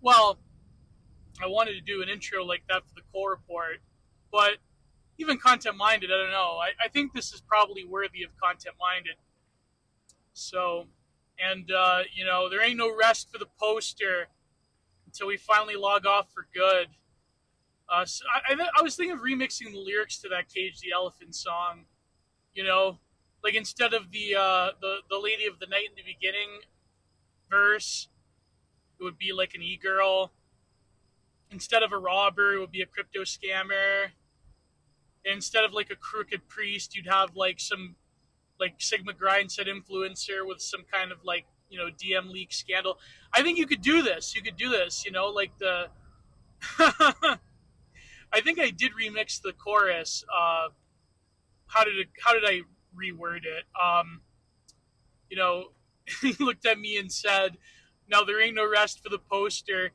well, I wanted to do an intro like that for the Cole report, but even content-minded, I don't know. I think this is probably worthy of content-minded. So, and, there ain't no rest for the poster until we finally log off for good. So I was thinking of remixing the lyrics to that Cage the Elephant song. Like instead of the Lady of the Night in the beginning verse, it would be like an e-girl. Instead of a robber, it would be a crypto scammer. And instead of like a crooked priest, you'd have like some like Sigma Grindset influencer with some kind of like, DM leak scandal. I think you could do this. Like the I think I did remix the chorus. How did I reword it? He looked at me and said, "Now there ain't no rest for the poster.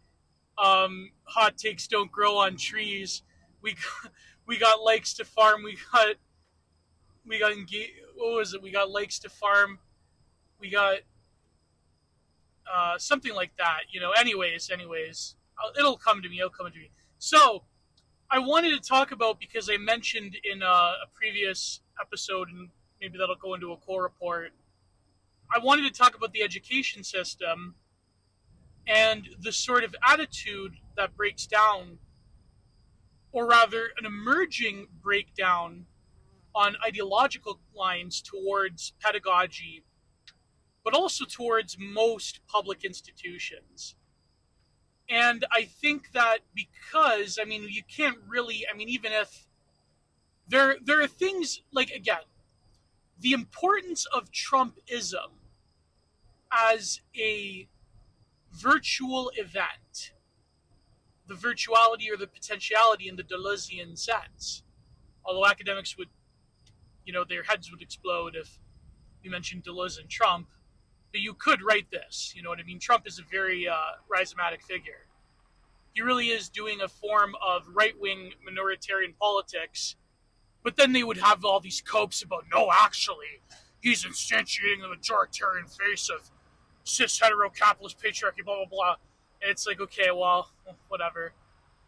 Hot takes don't grow on trees. We got lakes to farm. We got what was it? We got lakes to farm. We got something like that. Anyways, it'll come to me. So I wanted to talk about, because I mentioned in a previous episode, and maybe that'll go into a core report. I wanted to talk about the education system and the sort of attitude that breaks down, or rather an emerging breakdown on ideological lines towards pedagogy, but also towards most public institutions. And I think that because, you can't really, even if there are things like, again, the importance of Trumpism as a virtual event, the virtuality or the potentiality in the Deleuzean sense, although academics would, their heads would explode if you mentioned Deleuze and Trump. But you could write this, Trump is a very rhizomatic figure. He really is doing a form of right-wing minoritarian politics, but then they would have all these copes about, no, actually, he's instantiating the majoritarian face of cis hetero-capitalist patriarchy, blah, blah, blah. And it's like, okay, well, whatever.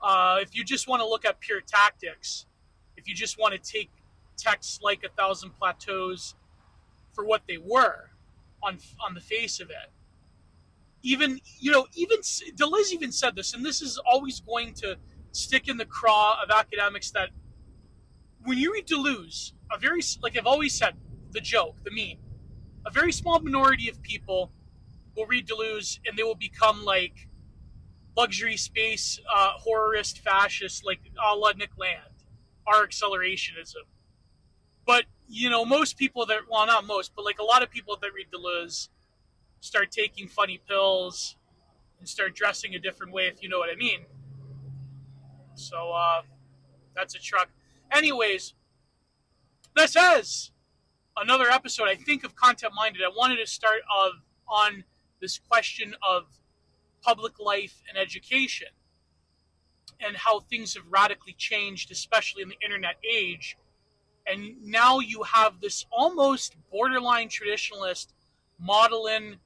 If you just want to look at pure tactics, if you just want to take texts like 1,000 Plateaus for what they were on the face of it, even Deleuze even said this, and this is always going to stick in the craw of academics, that when you read Deleuze, like I've always said, the joke, the meme, a very small minority of people will read Deleuze and they will become like luxury space horrorist fascists, like a la Nick Land, our accelerationism. But most people that, well, not most, but like a lot of people that read Deleuze start taking funny pills and start dressing a different way, if you know what I mean. So that's a truck. Anyways, this is another episode, I think, of Content Minded. I wanted to start on this question of public life and education and how things have radically changed, especially in the internet age. And now you have this almost borderline traditionalist, maudlin,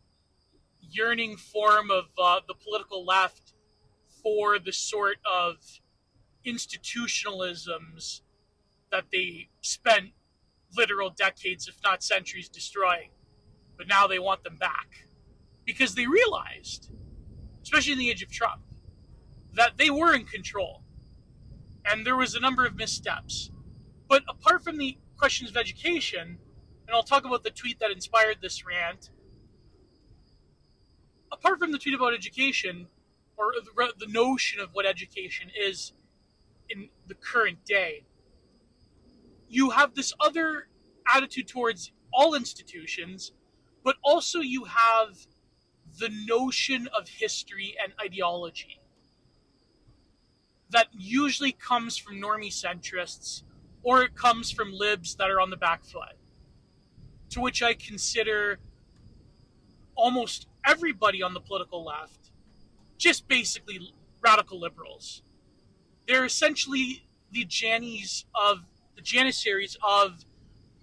yearning form of the political left for the sort of institutionalisms that they spent literal decades, if not centuries, destroying. But now they want them back. Because they realized, especially in the age of Trump, that they were in control. And there was a number of missteps. But apart from the questions of education, and I'll talk about the tweet that inspired this rant, apart from the tweet about education, or the notion of what education is in the current day, you have this other attitude towards all institutions, but also you have the notion of history and ideology that usually comes from normie centrists, or it comes from libs that are on the back foot, to which I consider almost everybody on the political left just basically radical liberals. They're essentially the janissaries of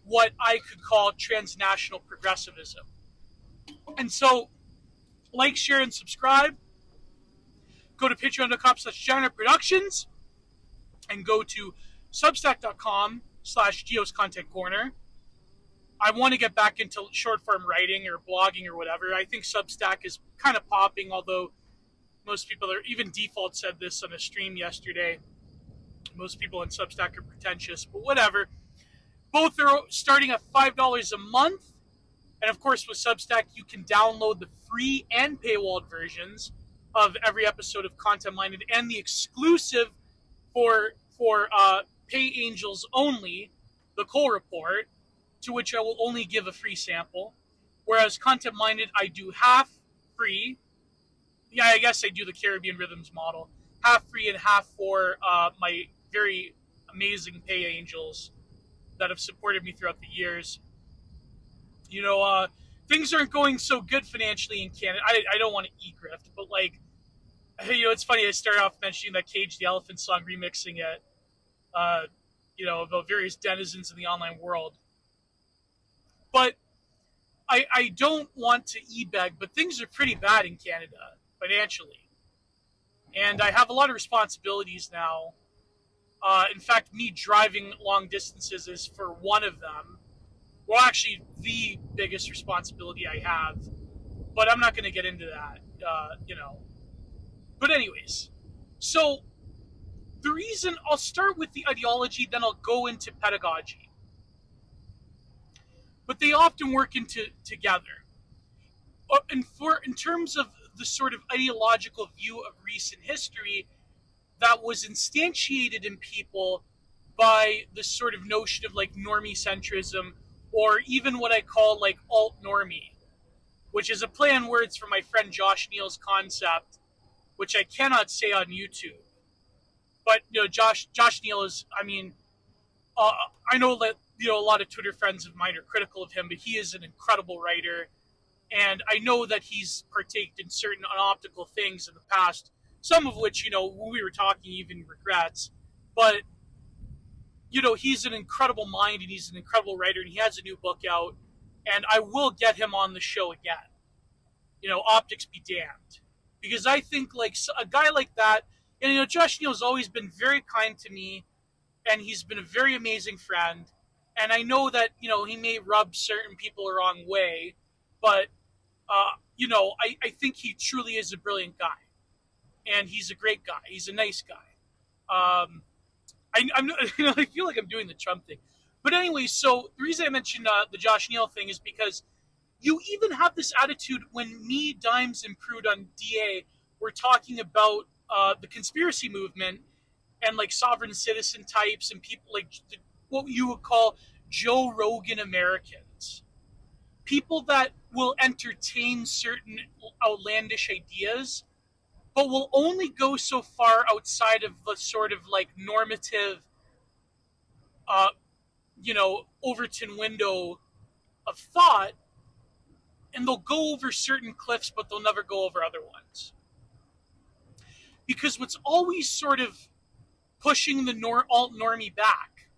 what I could call transnational progressivism. And so, like, share, and subscribe. go to patreon.com/generative productions and go to substack.com/Gio's Content Corner. I want to get back into short form writing or blogging or whatever. I think Substack is kind of popping, although most people are, even Default said this on a stream yesterday. Most people on Substack are pretentious, but whatever. Both are starting at $5 a month. And of course, with Substack, you can download the free and paywalled versions of every episode of Content Minded and the exclusive for Pay Angels only, the Cole Report, to which I will only give a free sample. Whereas Content Minded, I do half free. Yeah, I guess I do the Caribbean Rhythms model. Half free and half for my very amazing Pay Angels that have supported me throughout the years. You know, things aren't going so good financially in Canada. I don't want to e-grift, but like, you know, it's funny. I started off mentioning that Cage the Elephant song, remixing it, you know, about various denizens in the online world. But I don't want to e-beg, but things are pretty bad in Canada financially. And I have a lot of responsibilities now. In fact, me driving long distances is for one of them. Well, actually, the biggest responsibility I have. But I'm not going to get into that, you know. But anyways, so the reason I'll start with the ideology, then I'll go into pedagogy. But they often work together. In terms of the sort of ideological view of recent history that was instantiated in people by this sort of notion of like normie centrism, or even what I call like alt-normie, which is a play on words from my friend Josh Neal's concept, which I cannot say on YouTube. But, you know, Josh Neal is, I mean, I know that, you know, a lot of Twitter friends of mine are critical of him, but he is an incredible writer. And I know that he's partaked in certain unoptical things in the past, some of which, you know, when we were talking, even regrets. But, you know, he's an incredible mind and he's an incredible writer, and he has a new book out. And I will get him on the show again. You know, optics be damned. Because I think, like, a guy like that, and, you know, Josh Neal's always been very kind to me, and he's been a very amazing friend. And I know that, you know, he may rub certain people the wrong way, but, you know, I think he truly is a brilliant guy. And he's a great guy. He's a nice guy. I'm you know, I feel like I'm doing the Trump thing. But anyway, so the reason I mentioned the Josh Neal thing is because you even have this attitude when me, Dimes, and Prude on DA were talking about the conspiracy movement and like sovereign citizen types and people like what you would call Joe Rogan Americans. People that will entertain certain outlandish ideas, but will only go so far outside of the sort of like normative, you know, Overton window of thought, and they'll go over certain cliffs, but they'll never go over other ones. Because what's always sort of pushing the alt-normie back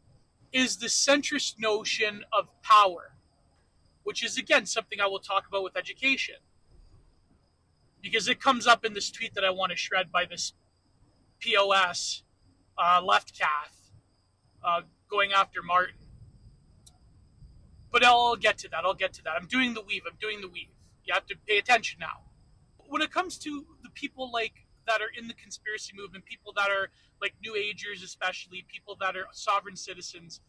is the centrist notion of power, which is, again, something I will talk about with education. Because it comes up in this tweet that I want to shred by this POS, left cath, going after Martin. But I'll get to that. I'm doing the weave. You have to pay attention now. When it comes to the people like that are in the conspiracy movement, people that are like New Agers, especially people that are sovereign citizens,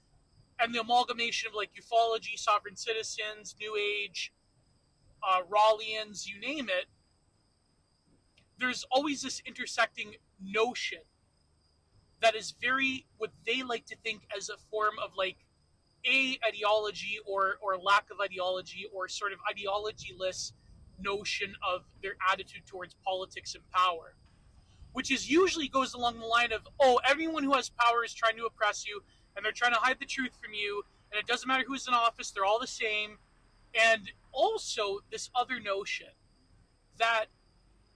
and the amalgamation of like ufology, sovereign citizens, New Age, Rawlians, you name it, there's always this intersecting notion that is very what they like to think as a form of like ideology or lack of ideology, or sort of ideology-less notion of their attitude towards politics and power, which is usually goes along the line of, oh, everyone who has power is trying to oppress you, and they're trying to hide the truth from you, and it doesn't matter who's in office, they're all the same. And also this other notion that,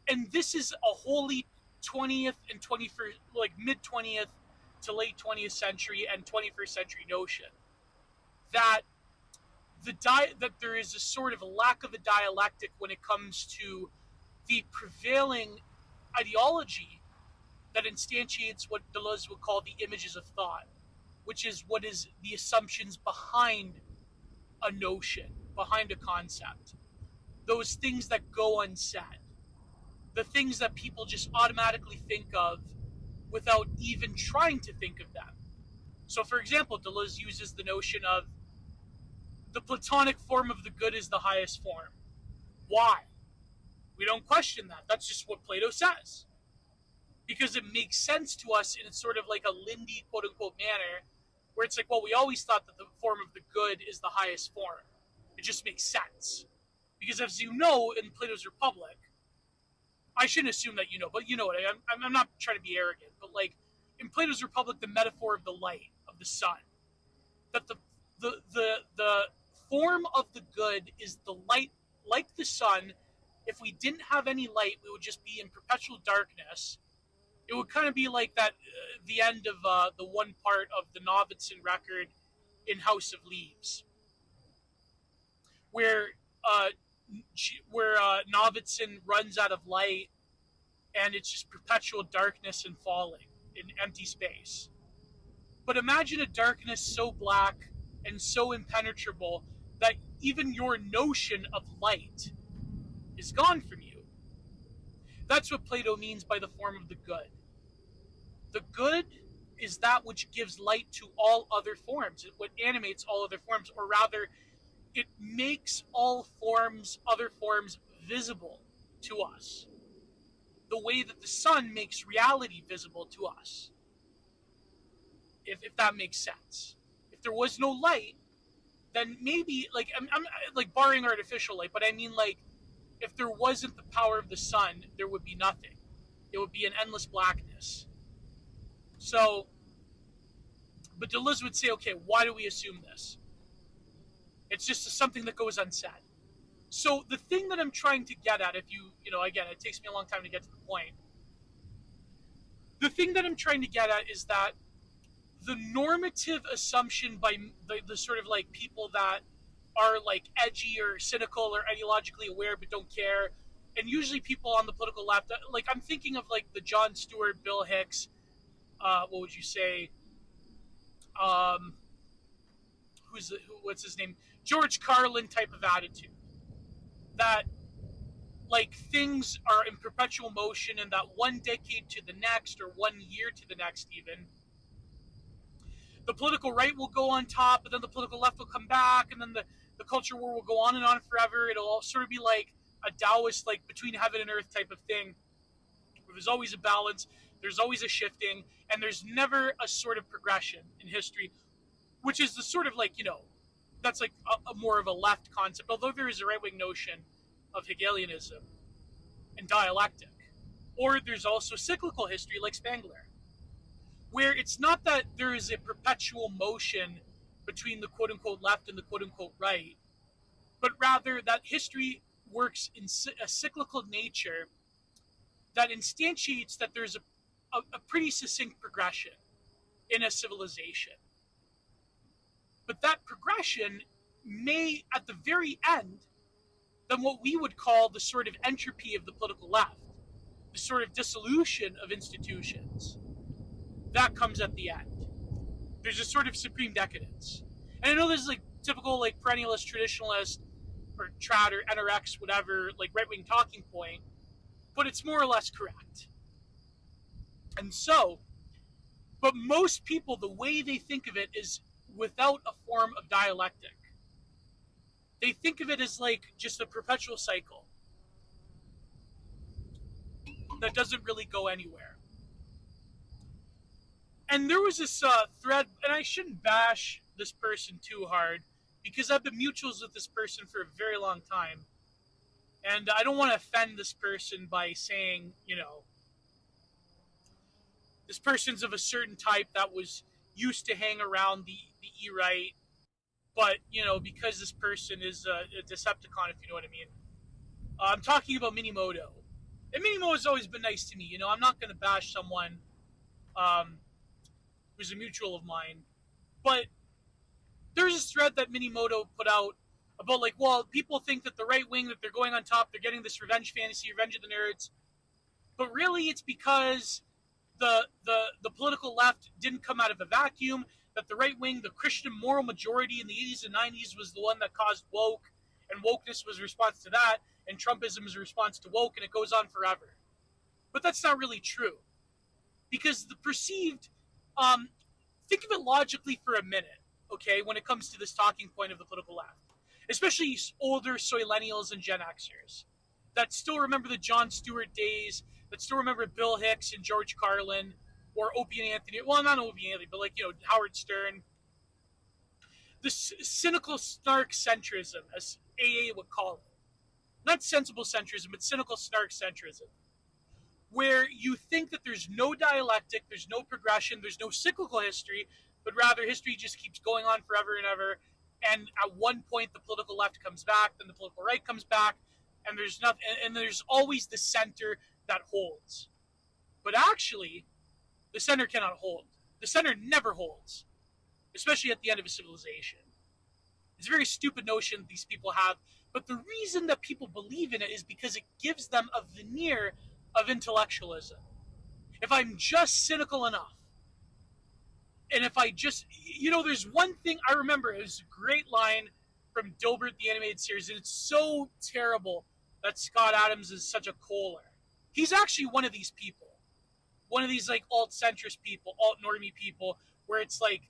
and this is a wholly 20th and 21st, like mid-20th to late 20th century and 21st century notion, that that there is a sort of lack of a dialectic when it comes to the prevailing ideology that instantiates what Deleuze would call the images of thought, which is what is the assumptions behind a notion, behind a concept. Those things that go unsaid. The things that people just automatically think of without even trying to think of them. So, for example, Deleuze uses the notion of the Platonic form of the good is the highest form. Why? We don't question that. That's just what Plato says. Because it makes sense to us in sort of like a Lindy, quote-unquote, manner, where it's like, well, we always thought that the form of the good is the highest form. It just makes sense. Because as you know, in Plato's Republic, I shouldn't assume that you know, but you know what, I'm not trying to be arrogant, but like, in Plato's Republic, the metaphor of the light, of the sun, that the form of the good is the light, like the sun. If we didn't have any light, we would just be in perpetual darkness. It would kind of be like that, the end of the one part of the Novitzin record in House of Leaves, where Novitzin runs out of light, and it's just perpetual darkness and falling in empty space. But imagine a darkness so black and so impenetrable that even your notion of light is gone from you. That's what Plato means by the form of the good. The good is that which gives light to all other forms, what animates all other forms, or rather, it makes all forms, other forms, visible to us. The way that the sun makes reality visible to us. If that makes sense. If there was no light, then maybe, like, I'm like barring artificial light, but I mean, like, if there wasn't the power of the sun, there would be nothing. It would be an endless blackness. So, but Deleuze would say, okay, why do we assume this? It's just something that goes unsaid. So the thing that I'm trying to get at, if you know, again, it takes me a long time to get to the point. The thing that I'm trying to get at is that the normative assumption by the sort of like people that are like edgy or cynical or ideologically aware but don't care, and usually people on the political left, like I'm thinking of like the Jon Stewart, Bill Hicks, what would you say? What's his name? George Carlin type of attitude. That like things are in perpetual motion, and that one decade to the next, or 1 year to the next even, the political right will go on top, but then the political left will come back, and then the culture war will go on and on forever. It'll all sort of be like a Taoist, like between heaven and earth type of thing, where there's always a balance, there's always a shifting, and there's never a sort of progression in history, which is the sort of like, you know, that's like a more of a left concept, although there is a right-wing notion of Hegelianism and dialectic. Or there's also cyclical history like Spengler, where it's not that there is a perpetual motion between the quote-unquote left and the quote-unquote right, but rather that history works in a cyclical nature that instantiates that there's a pretty succinct progression in a civilization. But that progression may, at the very end, then what we would call the sort of entropy of the political left, the sort of dissolution of institutions, that comes at the end. There's a sort of supreme decadence. And I know this is like typical like perennialist, traditionalist, or trad or NRX, whatever, like right-wing talking point, but it's more or less correct. And so, but most people, the way they think of it is without a form of dialectic. They think of it as like just a perpetual cycle that doesn't really go anywhere. And there was this thread, and I shouldn't bash this person too hard, because I've been mutuals with this person for a very long time. And I don't want to offend this person by saying, you know, this person's of a certain type that was used to hang around the E-right, but, you know, because this person is a Decepticon, if you know what I mean. I'm talking about Minimoto. And Minimoto has always been nice to me. You know, I'm not going to bash someone who's a mutual of mine. But there's this thread that Minimoto put out about, like, well, people think that the right wing, that they're going on top, they're getting this revenge fantasy, Revenge of the Nerds. But really, it's because the political left didn't come out of a vacuum, that the right wing, the Christian moral majority in the 80s and 90s was the one that caused woke, and wokeness was a response to that, and Trumpism is a response to woke, and it goes on forever. But that's not really true. Because the perceived, think of it logically for a minute, okay, when it comes to this talking point of the political left, especially older soillennials and Gen Xers that still remember the Jon Stewart days, that still remember Bill Hicks and George Carlin, or Opie and Anthony, well, not Opie and Anthony, but like, Howard Stern. This cynical snark centrism, as AA would call it. Not sensible centrism, but cynical snark centrism. Where you think that there's no dialectic, there's no progression, there's no cyclical history, but rather history just keeps going on forever and ever. And at one point, the political left comes back, then the political right comes back, and there's nothing, and there's always the center that holds. But actually, the center cannot hold. The center never holds, especially at the end of a civilization. It's a very stupid notion these people have, but the reason that people believe in it is because it gives them a veneer of intellectualism. If I'm just cynical enough, and if I just, there's one thing I remember, it was a great line from Dilbert, the animated series, and it's so terrible that Scott Adams is such a Kohler. He's actually one of these people. One of these like alt-centrist people, alt-normie people, where it's like,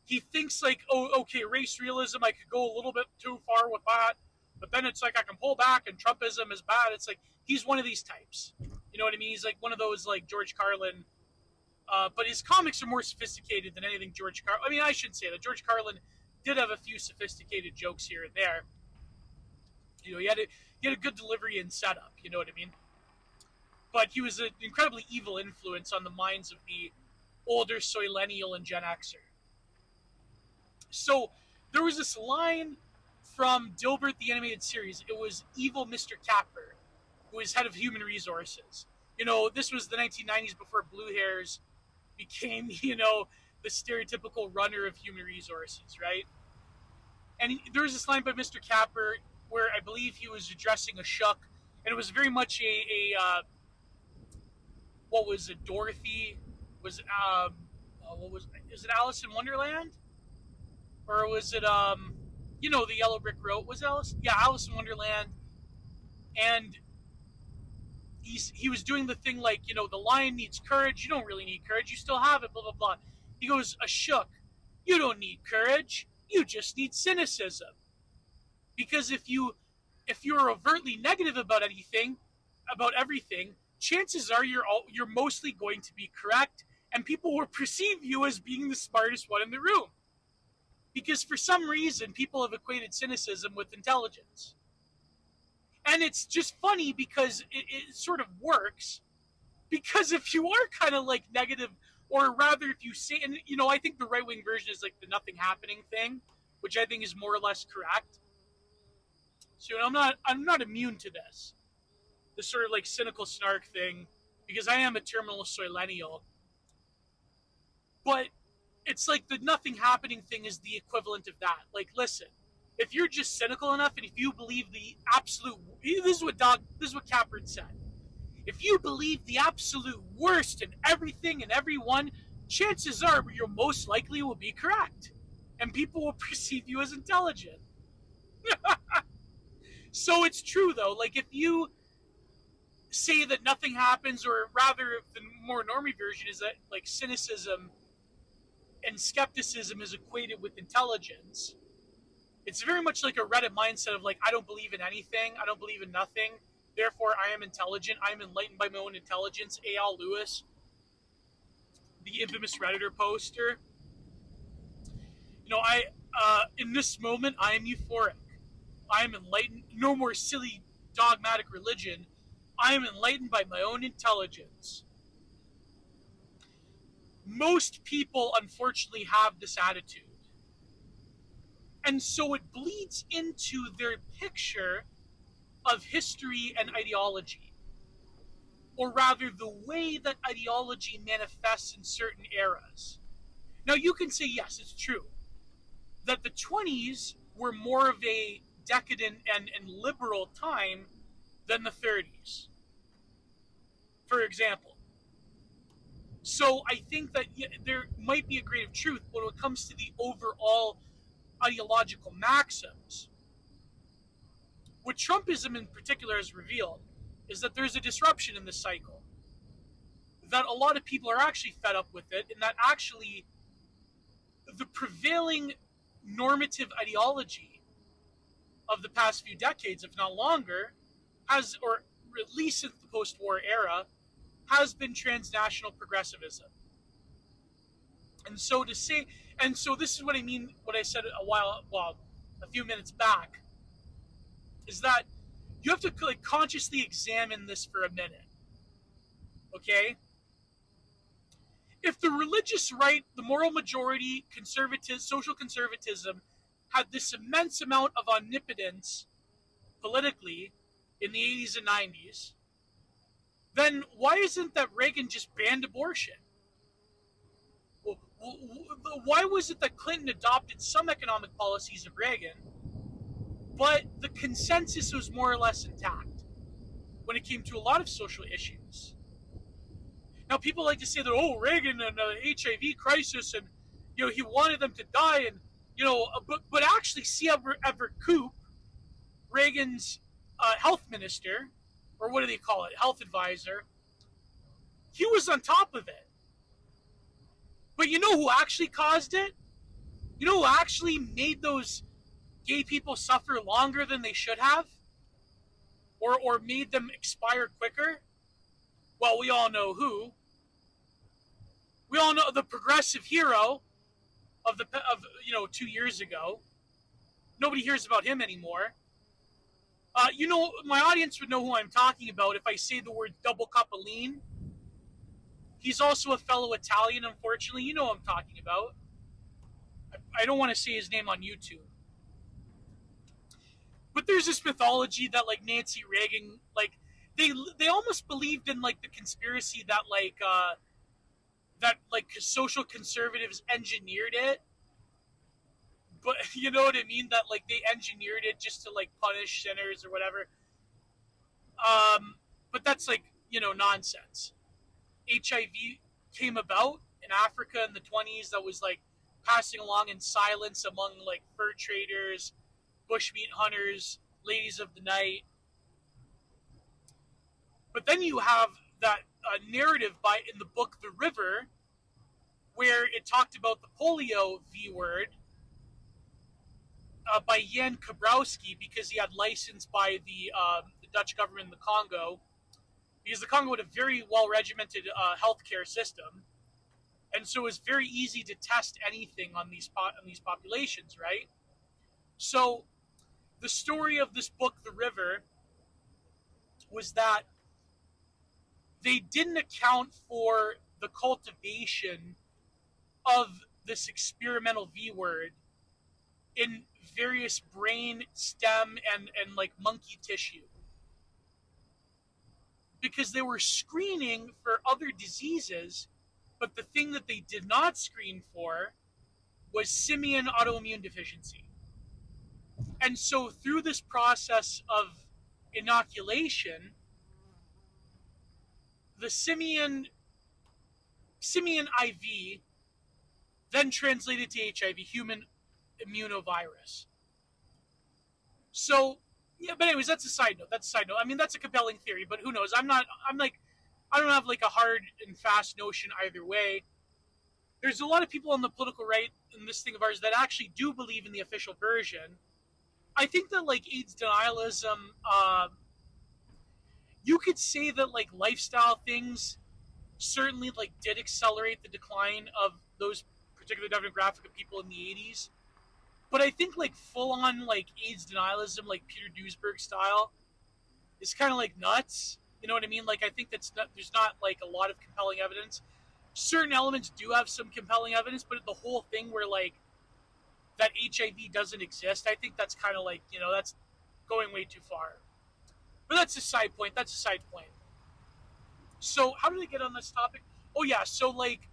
he thinks like, oh, okay, race realism, I could go a little bit too far with that, but then it's like I can pull back and Trumpism is bad. It's like, he's one of these types. You know what I mean? He's like one of those like George Carlin, but his comics are more sophisticated than anything George Carlin. I mean, I shouldn't say that. George Carlin did have a few sophisticated jokes here and there. He had a good delivery and setup. You know what I mean? But he was an incredibly evil influence on the minds of the older soillennial and Gen Xer. So there was this line from Dilbert, the animated series. It was evil Mr. Capper, who was head of human resources. This was the 1990s before blue hairs became, the stereotypical runner of human resources, right? And there was this line by Mr. Capper where I believe he was addressing a shuck, and it was very much what was it, Dorothy? Was it, is it Alice in Wonderland? Or was it, the Yellow Brick Road? Was it Alice? Yeah, Alice in Wonderland. And he was doing the thing like, the lion needs courage. You don't really need courage. You still have it, blah, blah, blah. He goes, a shook. You don't need courage. You just need cynicism. Because if you're overtly negative about anything, about everything, chances are you're mostly going to be correct, and people will perceive you as being the smartest one in the room. Because for some reason, people have equated cynicism with intelligence. And it's just funny because it sort of works. Because if you are kind of like negative, or rather if you say, and I think the right-wing version is like the nothing happening thing, which I think is more or less correct. So I'm not immune to this sort of like cynical snark thing, because I am a terminal soillennial. But it's like the nothing happening thing is the equivalent of that. Like, listen, if you're just cynical enough, and if you believe the absolute, this is what Capron said. If you believe the absolute worst in everything and everyone, chances are you're most likely will be correct, and people will perceive you as intelligent. So it's true though. Like if you say that nothing happens, or rather the more normie version is that like cynicism and skepticism is equated with intelligence, it's very much like a Reddit mindset of like, I don't believe in anything, I don't believe in nothing, therefore I am intelligent, I am enlightened by my own intelligence. A.L. Lewis, the infamous Redditor poster. In this moment, I am euphoric. I am enlightened. No more silly dogmatic religion. I am enlightened by my own intelligence. Most people, unfortunately, have this attitude. And so it bleeds into their picture of history and ideology. Or rather, the way that ideology manifests in certain eras. Now, you can say, yes, it's true, that the 20s were more of a decadent and liberal time than the 30s. for example. So I think that there might be a grain of truth, but when it comes to the overall ideological maxims, what Trumpism in particular has revealed is that there's a disruption in this cycle. That a lot of people are actually fed up with it, and that actually the prevailing normative ideology of the past few decades, if not longer, has, or at least since the post-war era, has been transnational progressivism. And so to say, and so this is what I mean, what I said a few minutes back, is that you have to like consciously examine this for a minute. Okay? If the religious right, the moral majority, social conservatism had this immense amount of omnipotence politically in the 80s and 90s, then why isn't that Reagan just banned abortion? Why was it that Clinton adopted some economic policies of Reagan, but the consensus was more or less intact when it came to a lot of social issues? Now, people like to say that, oh, Reagan and the HIV crisis, and he wanted them to die, and but actually, C. Everett Koop, Reagan's health minister, or what do they call it, health advisor, he was on top of it. But you know who actually caused it? You know who actually made those gay people suffer longer than they should have? Or made them expire quicker? Well, we all know who. We all know the progressive hero of 2 years ago. Nobody hears about him anymore. My audience would know who I'm talking about if I say the word double cup of lean. He's also a fellow Italian, unfortunately. You know who I'm talking about. I don't want to say his name on YouTube. But there's this mythology that, like, Nancy Reagan, like, they almost believed in, like, the conspiracy that, social conservatives engineered it. But, you know what I mean? That, like, they engineered it just to, like, punish sinners or whatever. But that's, like, nonsense. HIV came about in Africa in the 20s that was, like, passing along in silence among, like, fur traders, bushmeat hunters, ladies of the night. But then you have that narrative in the book The River, where it talked about the polio V word by Jan Kabrowski, because he had license by the Dutch government in the Congo, because the Congo had a very well-regimented healthcare system, and so it was very easy to test anything on these populations, right? So the story of this book, The River, was that they didn't account for the cultivation of this experimental V word in various brain, stem, and like monkey tissue. Because they were screening for other diseases, but the thing that they did not screen for was simian autoimmune deficiency. And so through this process of inoculation, the simian IV then translated to HIV, human immunovirus. So, yeah, but anyways, that's a side note. I mean, that's a compelling theory, but who knows? I don't have like a hard and fast notion either way. There's a lot of people on the political right in this thing of ours that actually do believe in the official version. I think that, like, AIDS denialism, you could say that, like, lifestyle things certainly, like, did accelerate the decline of those particular demographic of people in the 80s. But I think, like, full-on, like, AIDS denialism, like Peter Duesberg style, is kind of, like, nuts. You know what I mean? Like, I think there's not, like, a lot of compelling evidence. Certain elements do have some compelling evidence, but the whole thing where, like, that HIV doesn't exist, I think that's kind of, like, that's going way too far. But that's a side point. So, how did I get on this topic? Oh, yeah, so, like,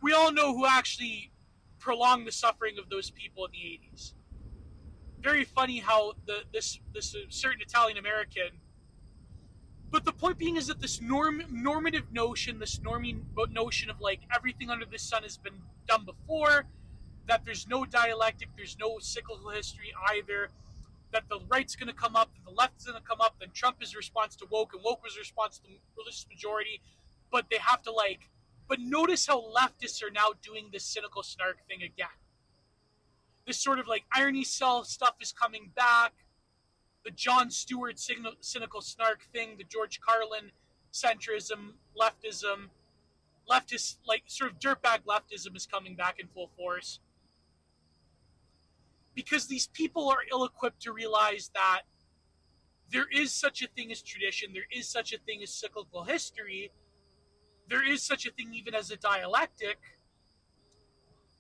we all know who actually prolonged the suffering of those people in the 80s. Very funny how this certain Italian American But the point being is that this normative notion, this norming notion of like everything under the sun has been done before, that there's no dialectic, there's no cyclical history either, that the right's going to come up, and the left's going to come up, then Trump is response to woke, and woke was response to the religious majority, but they have to like, but notice how leftists are now doing this cynical snark thing again. This sort of like irony cell stuff is coming back. The Jon Stewart cynical snark thing, the George Carlin centrism, leftism, leftist, like sort of dirtbag leftism is coming back in full force. Because these people are ill-equipped to realize that there is such a thing as tradition, there is such a thing as cyclical history, there is such a thing even as a dialectic,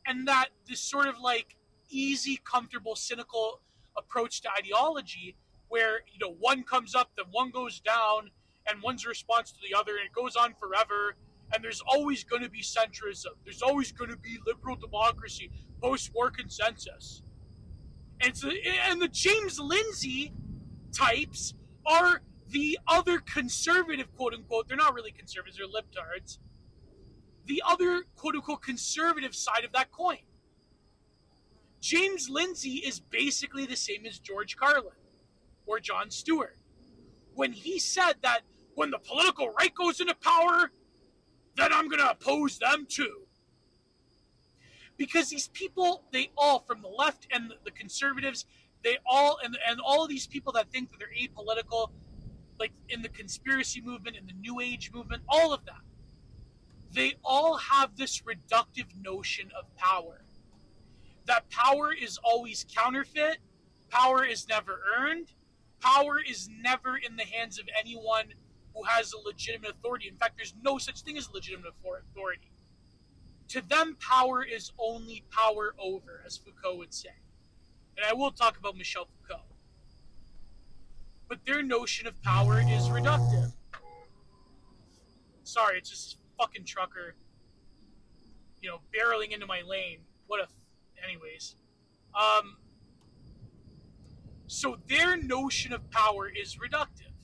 and that this sort of like easy, comfortable, cynical approach to ideology where, you know, one comes up, then one goes down, and one's response to the other, and it goes on forever, and there's always going to be centrism, there's always going to be liberal democracy, post-war consensus. And the James Lindsay types are the other conservative, quote-unquote, they're not really conservatives, they're libtards, the other, quote-unquote, conservative side of that coin. James Lindsay is basically the same as George Carlin or Jon Stewart. When he said that when the political right goes into power, then I'm going to oppose them too. Because these people, they all, from the left and the conservatives, they all, and all of these people that think that they're apolitical, like in the conspiracy movement, in the New Age movement, all of that, they all have this reductive notion of power. That power is always counterfeit, power is never earned, power is never in the hands of anyone who has a legitimate authority. In fact, there's no such thing as legitimate authority. To them, power is only power over, as Foucault would say. And I will talk about Michel Foucault. But their notion of power is reductive. Sorry, it's just fucking trucker, you know, barreling into my lane. Anyways. So their notion of power is reductive.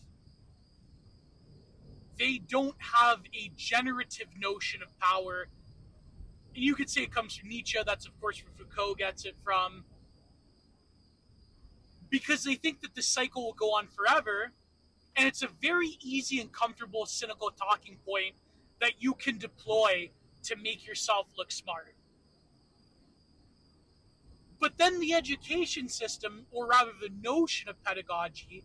They don't have a generative notion of power. And you could say it comes from Nietzsche. That's, of course, where Foucault gets it from. Because they think that the cycle will go on forever. And it's a very easy and comfortable cynical talking point that you can deploy to make yourself look smart. But then the education system, or rather the notion of pedagogy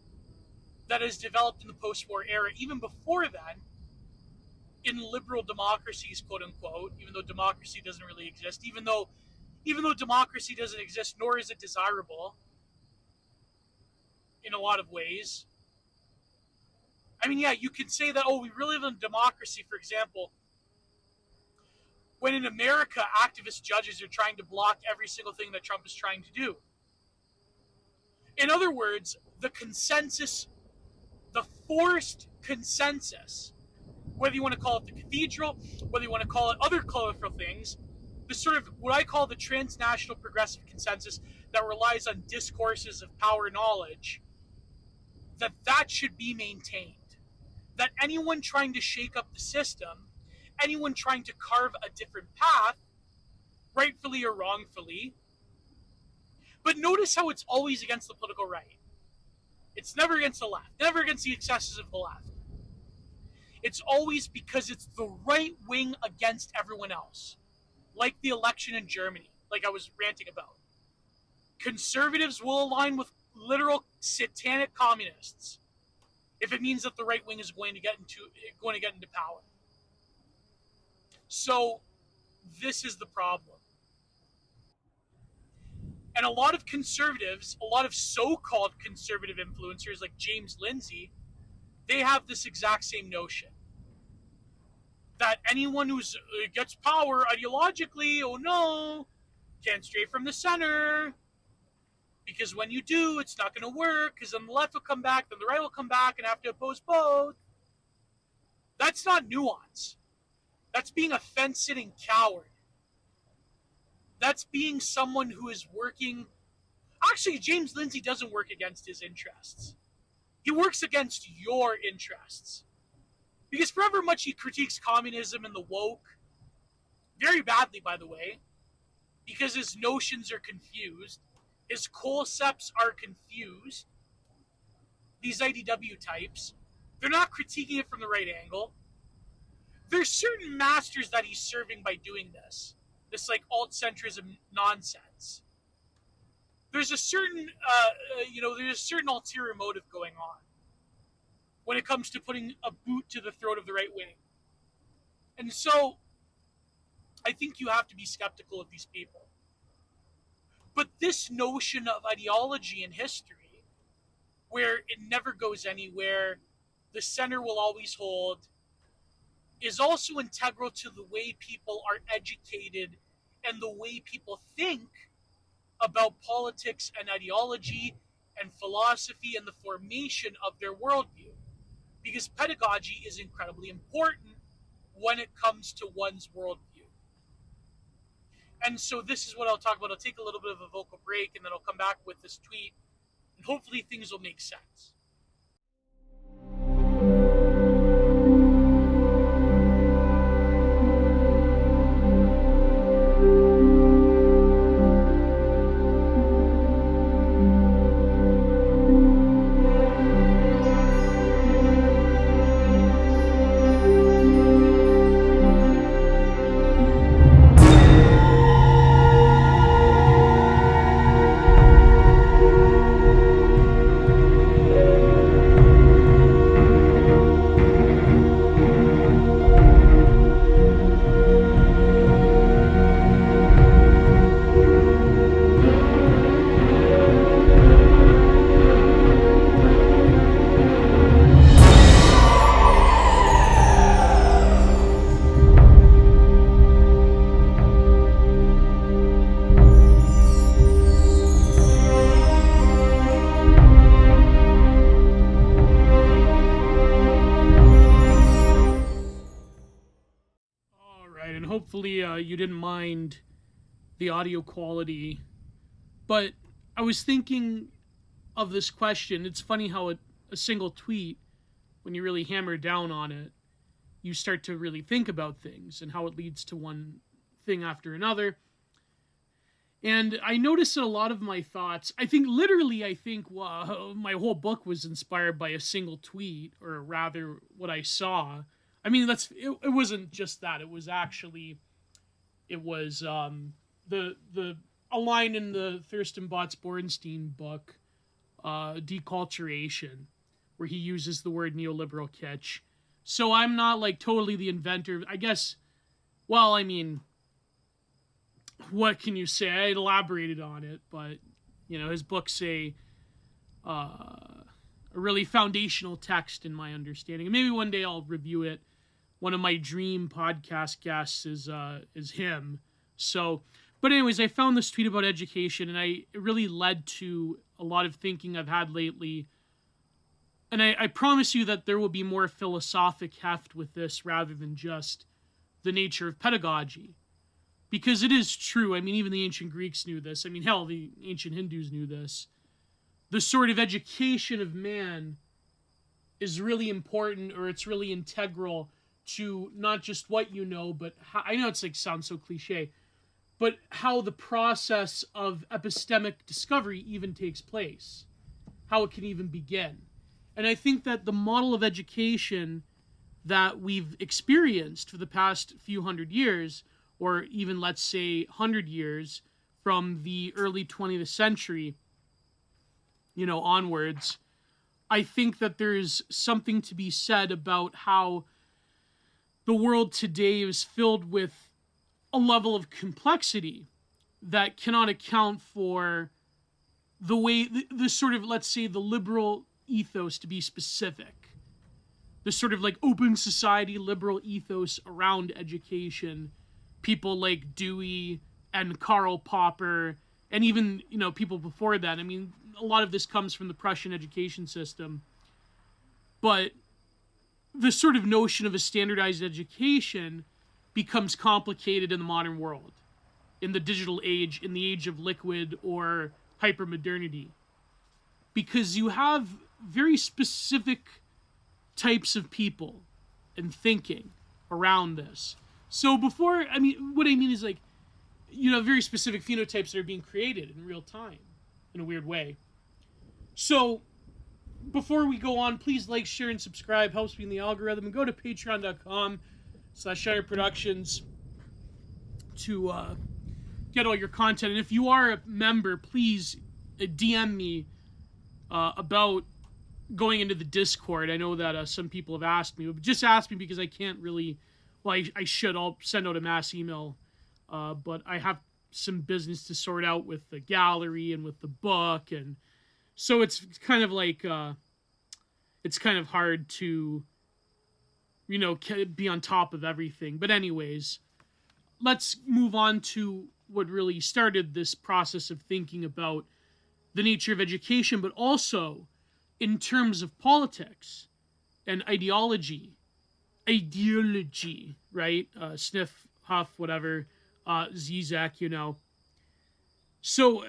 that is developed in the post-war era, even before then, in liberal democracies, quote unquote, even though democracy doesn't really exist, even though democracy doesn't exist, nor is it desirable in a lot of ways. I mean, yeah, you can say that, oh, we really live in democracy, for example, when in America, activist judges are trying to block every single thing that Trump is trying to do. In other words, the consensus, the forced consensus, whether you want to call it the cathedral, whether you want to call it other colorful things, the sort of what I call the transnational progressive consensus that relies on discourses of power knowledge, that should be maintained. That anyone trying to shake up the system, anyone trying to carve a different path, rightfully or wrongfully, but notice how it's always against the political right. It's never against the left, never against the excesses of the left. It's always because it's the right wing against everyone else. Like the election in Germany, like I was ranting about. Conservatives will align with literal satanic communists if it means that the right wing is going to get into power. So this is the problem. And a lot of conservatives, a lot of so-called conservative influencers like James Lindsay, they have this exact same notion. That anyone who gets power ideologically, oh no, can't stray from the center. Because when you do, it's not going to work, because then the left will come back, then the right will come back and have to oppose both. That's not nuance. That's being a fence-sitting coward. That's being someone who is working... Actually, James Lindsay doesn't work against his interests. He works against your interests. Because for however much he critiques communism and the woke, very badly, by the way, because his notions are confused, his concepts are confused, these IDW types, they're not critiquing it from the right angle. There's certain masters that he's serving by doing this like alt-centrism nonsense. There's a certain, there's a certain ulterior motive going on when it comes to putting a boot to the throat of the right wing. And so, I think you have to be skeptical of these people. But this notion of ideology in history, where it never goes anywhere, the center will always hold, is also integral to the way people are educated and the way people think about politics and ideology and philosophy and the formation of their worldview. Because pedagogy is incredibly important when it comes to one's worldview. And so this is what I'll talk about. I'll take a little bit of a vocal break and then I'll come back with this tweet and hopefully things will make sense. Hopefully you didn't mind the audio quality, but I was thinking of this question. It's funny how a single tweet, when you really hammer down on it, you start to really think about things and how it leads to one thing after another. And I noticed that a lot of my thoughts, I think my whole book was inspired by a single tweet, or rather what I saw. I mean, it wasn't just that. It was a line in the Thurston Botts Borenstein book, Deculturation, where he uses the word neoliberal kitsch. So I'm not like totally the inventor. I guess, well, I mean, what can you say? I elaborated on it, but, his book's a really foundational text in my understanding. And maybe one day I'll review it. One of my dream podcast guests is him. So, but anyways, I found this tweet about education, and it really led to a lot of thinking I've had lately. And I promise you that there will be more philosophic heft with this rather than just the nature of pedagogy. Because it is true. I mean, even the ancient Greeks knew this. I mean, hell, the ancient Hindus knew this. The sort of education of man is really important, or it's really integral to not just what you know, but how, I know it's sounds so cliche, but how the process of epistemic discovery even takes place, how it can even begin. And I think that the model of education that we've experienced for the past few hundred years, or even let's say 100 years from the early 20th century, onwards, I think that there's something to be said about how the world today is filled with a level of complexity that cannot account for the way, the sort of, let's say, the liberal ethos, to be specific. The sort of open society liberal ethos around education. People like Dewey and Karl Popper, and even, people before that. I mean, a lot of this comes from the Prussian education system. But the sort of notion of a standardized education becomes complicated in the modern world, in the digital age, in the age of liquid or hypermodernity. because you have very specific types of people and thinking around this. So what I mean is like, very specific phenotypes that are being created in real time in a weird way. So before we go on, please like, share, and subscribe. Helps me in the algorithm. And go to patreon.com/ShireProductions to get all your content. And if you are a member, please DM me about going into the Discord. I know that some people have asked me, but just ask me because I can't really, I should. I'll send out a mass email, but I have some business to sort out with the gallery and with the book, and so it's kind of like, it's kind of hard to, be on top of everything. But anyways, let's move on to what really started this process of thinking about the nature of education, but also in terms of politics and ideology, right? Sniff, huff, whatever, Zizek, So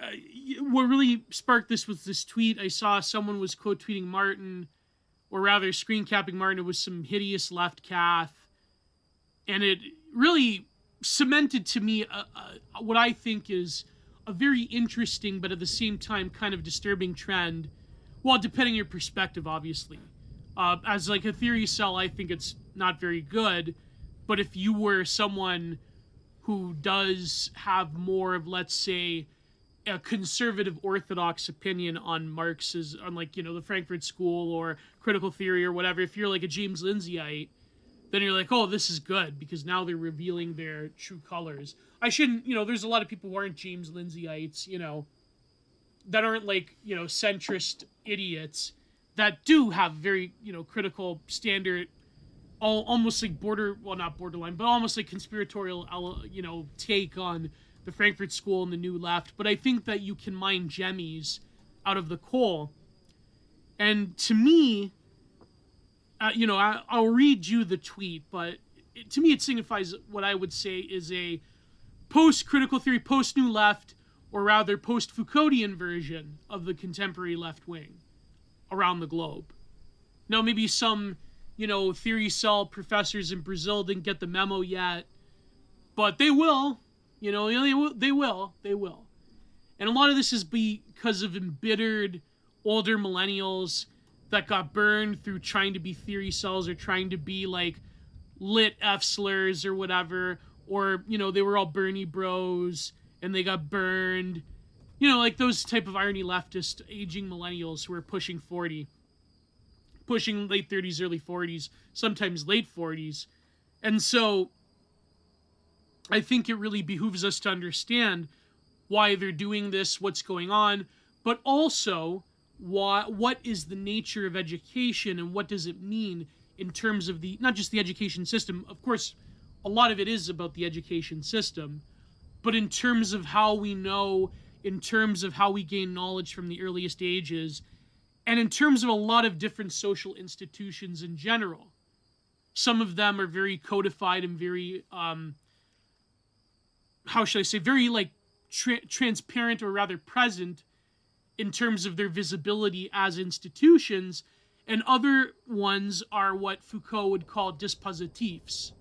what really sparked this was this tweet. I saw someone was quote tweeting Martin, or rather screen capping Martin. It was some hideous left cath. And it really cemented to me what I think is a very interesting, but at the same time kind of disturbing trend. Well, depending on your perspective, obviously. As like a theory cell, I think it's not very good. But if you were someone who does have more of, let's say, a conservative orthodox opinion on Marx's, on like, the Frankfurt School or critical theory or whatever, if you're like a James Lindsayite, then you're like, oh, this is good because now they're revealing their true colors. I shouldn't, there's a lot of people who aren't James Lindsayeites, that aren't like, centrist idiots that do have very, critical standard, almost like not borderline, but almost like conspiratorial, take on the Frankfurt School and the New Left. But I think that you can mine jemmies out of the coal. And to me, I'll read you the tweet, but to me it signifies what I would say is a post-critical theory, post-New Left, or rather post-Foucauldian version of the contemporary left wing around the globe. Now, maybe some, theory cell professors in Brazil didn't get the memo yet, but they will. They will. And a lot of this is because of embittered older millennials that got burned through trying to be theory cells or trying to be like lit F slurs or whatever, or, they were all Bernie bros and they got burned. Like those type of irony leftist aging millennials who are pushing 40, pushing late 30s, early 40s, sometimes late 40s. And so I think it really behooves us to understand why they're doing this, what's going on, but also what is the nature of education and what does it mean in terms of not just the education system. Of course, a lot of it is about the education system, but in terms of how we know, in terms of how we gain knowledge from the earliest ages, and in terms of a lot of different social institutions in general. Some of them are very codified and very, very like transparent, or rather present in terms of their visibility as institutions, and other ones are what Foucault would call dispositifs,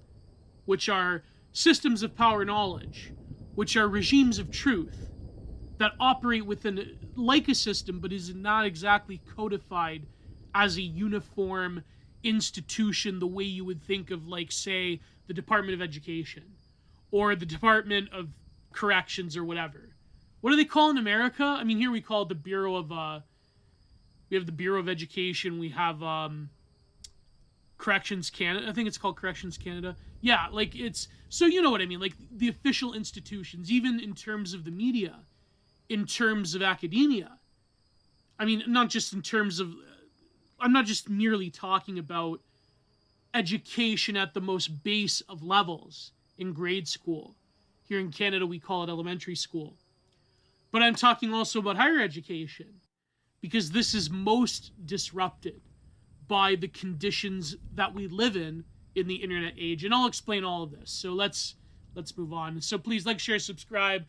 which are systems of power knowledge, which are regimes of truth that operate within like a system, but is not exactly codified as a uniform institution the way you would think of, like, say, the Department of Education or the Department of Corrections or whatever. What do they call in America? I mean, here we call it the Bureau of, we have the Bureau of Education, we have Corrections Canada. I think it's called Corrections Canada. Yeah, like it's, so you know what I mean, like the official institutions, even in terms of the media, in terms of academia. I mean, not just in terms of, I'm not just merely talking about education at the most base of levels in grade school. Here in Canada, we call it elementary school. But I'm talking also about higher education, because this is most disrupted by the conditions that we live in the internet age. And I'll explain all of this. So let's move on. So please like, share, subscribe.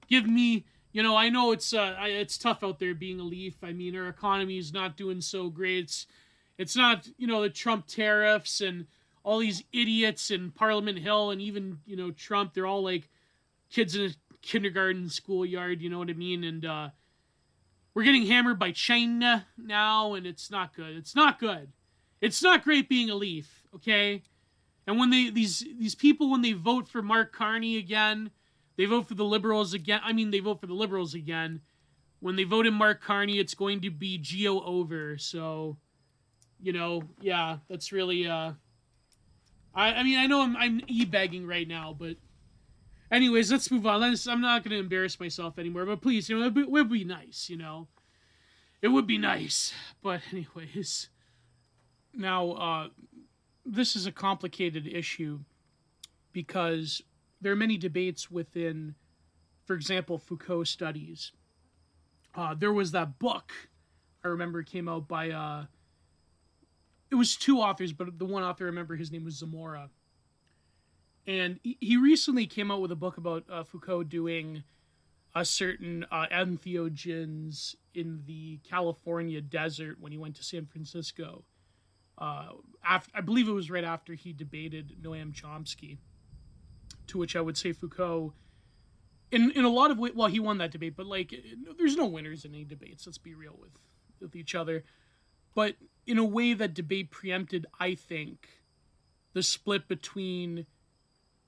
Give me I know it's tough out there being a Leaf. I mean, our economy is not doing so great. It's not, the Trump tariffs and all these idiots in Parliament Hill and even, Trump. They're all like kids in a kindergarten schoolyard. You know what I mean? And we're getting hammered by China now, and it's not good. It's not good. It's not great being a Leaf. Okay. And when these people, when they vote for Mark Carney again, they vote for the Liberals again. I mean, they vote for the Liberals again. When they vote in Mark Carney, it's going to be Gio over. So, yeah, that's really. I mean, I know I'm e-begging right now, but anyways, let's move on. I'm not going to embarrass myself anymore. But please, it would be nice. It would be nice. But anyways, now this is a complicated issue because there are many debates within, for example, Foucault studies. There was that book I remember came out by, it was two authors, but the one author I remember, his name was Zamora. And he recently came out with a book about Foucault doing a certain entheogens in the California desert when he went to San Francisco. I believe it was right after he debated Noam Chomsky, to which I would say Foucault, in a lot of ways, well, he won that debate, but there's no winners in any debates. Let's be real with each other. But in a way, that debate preempted, I think, the split between,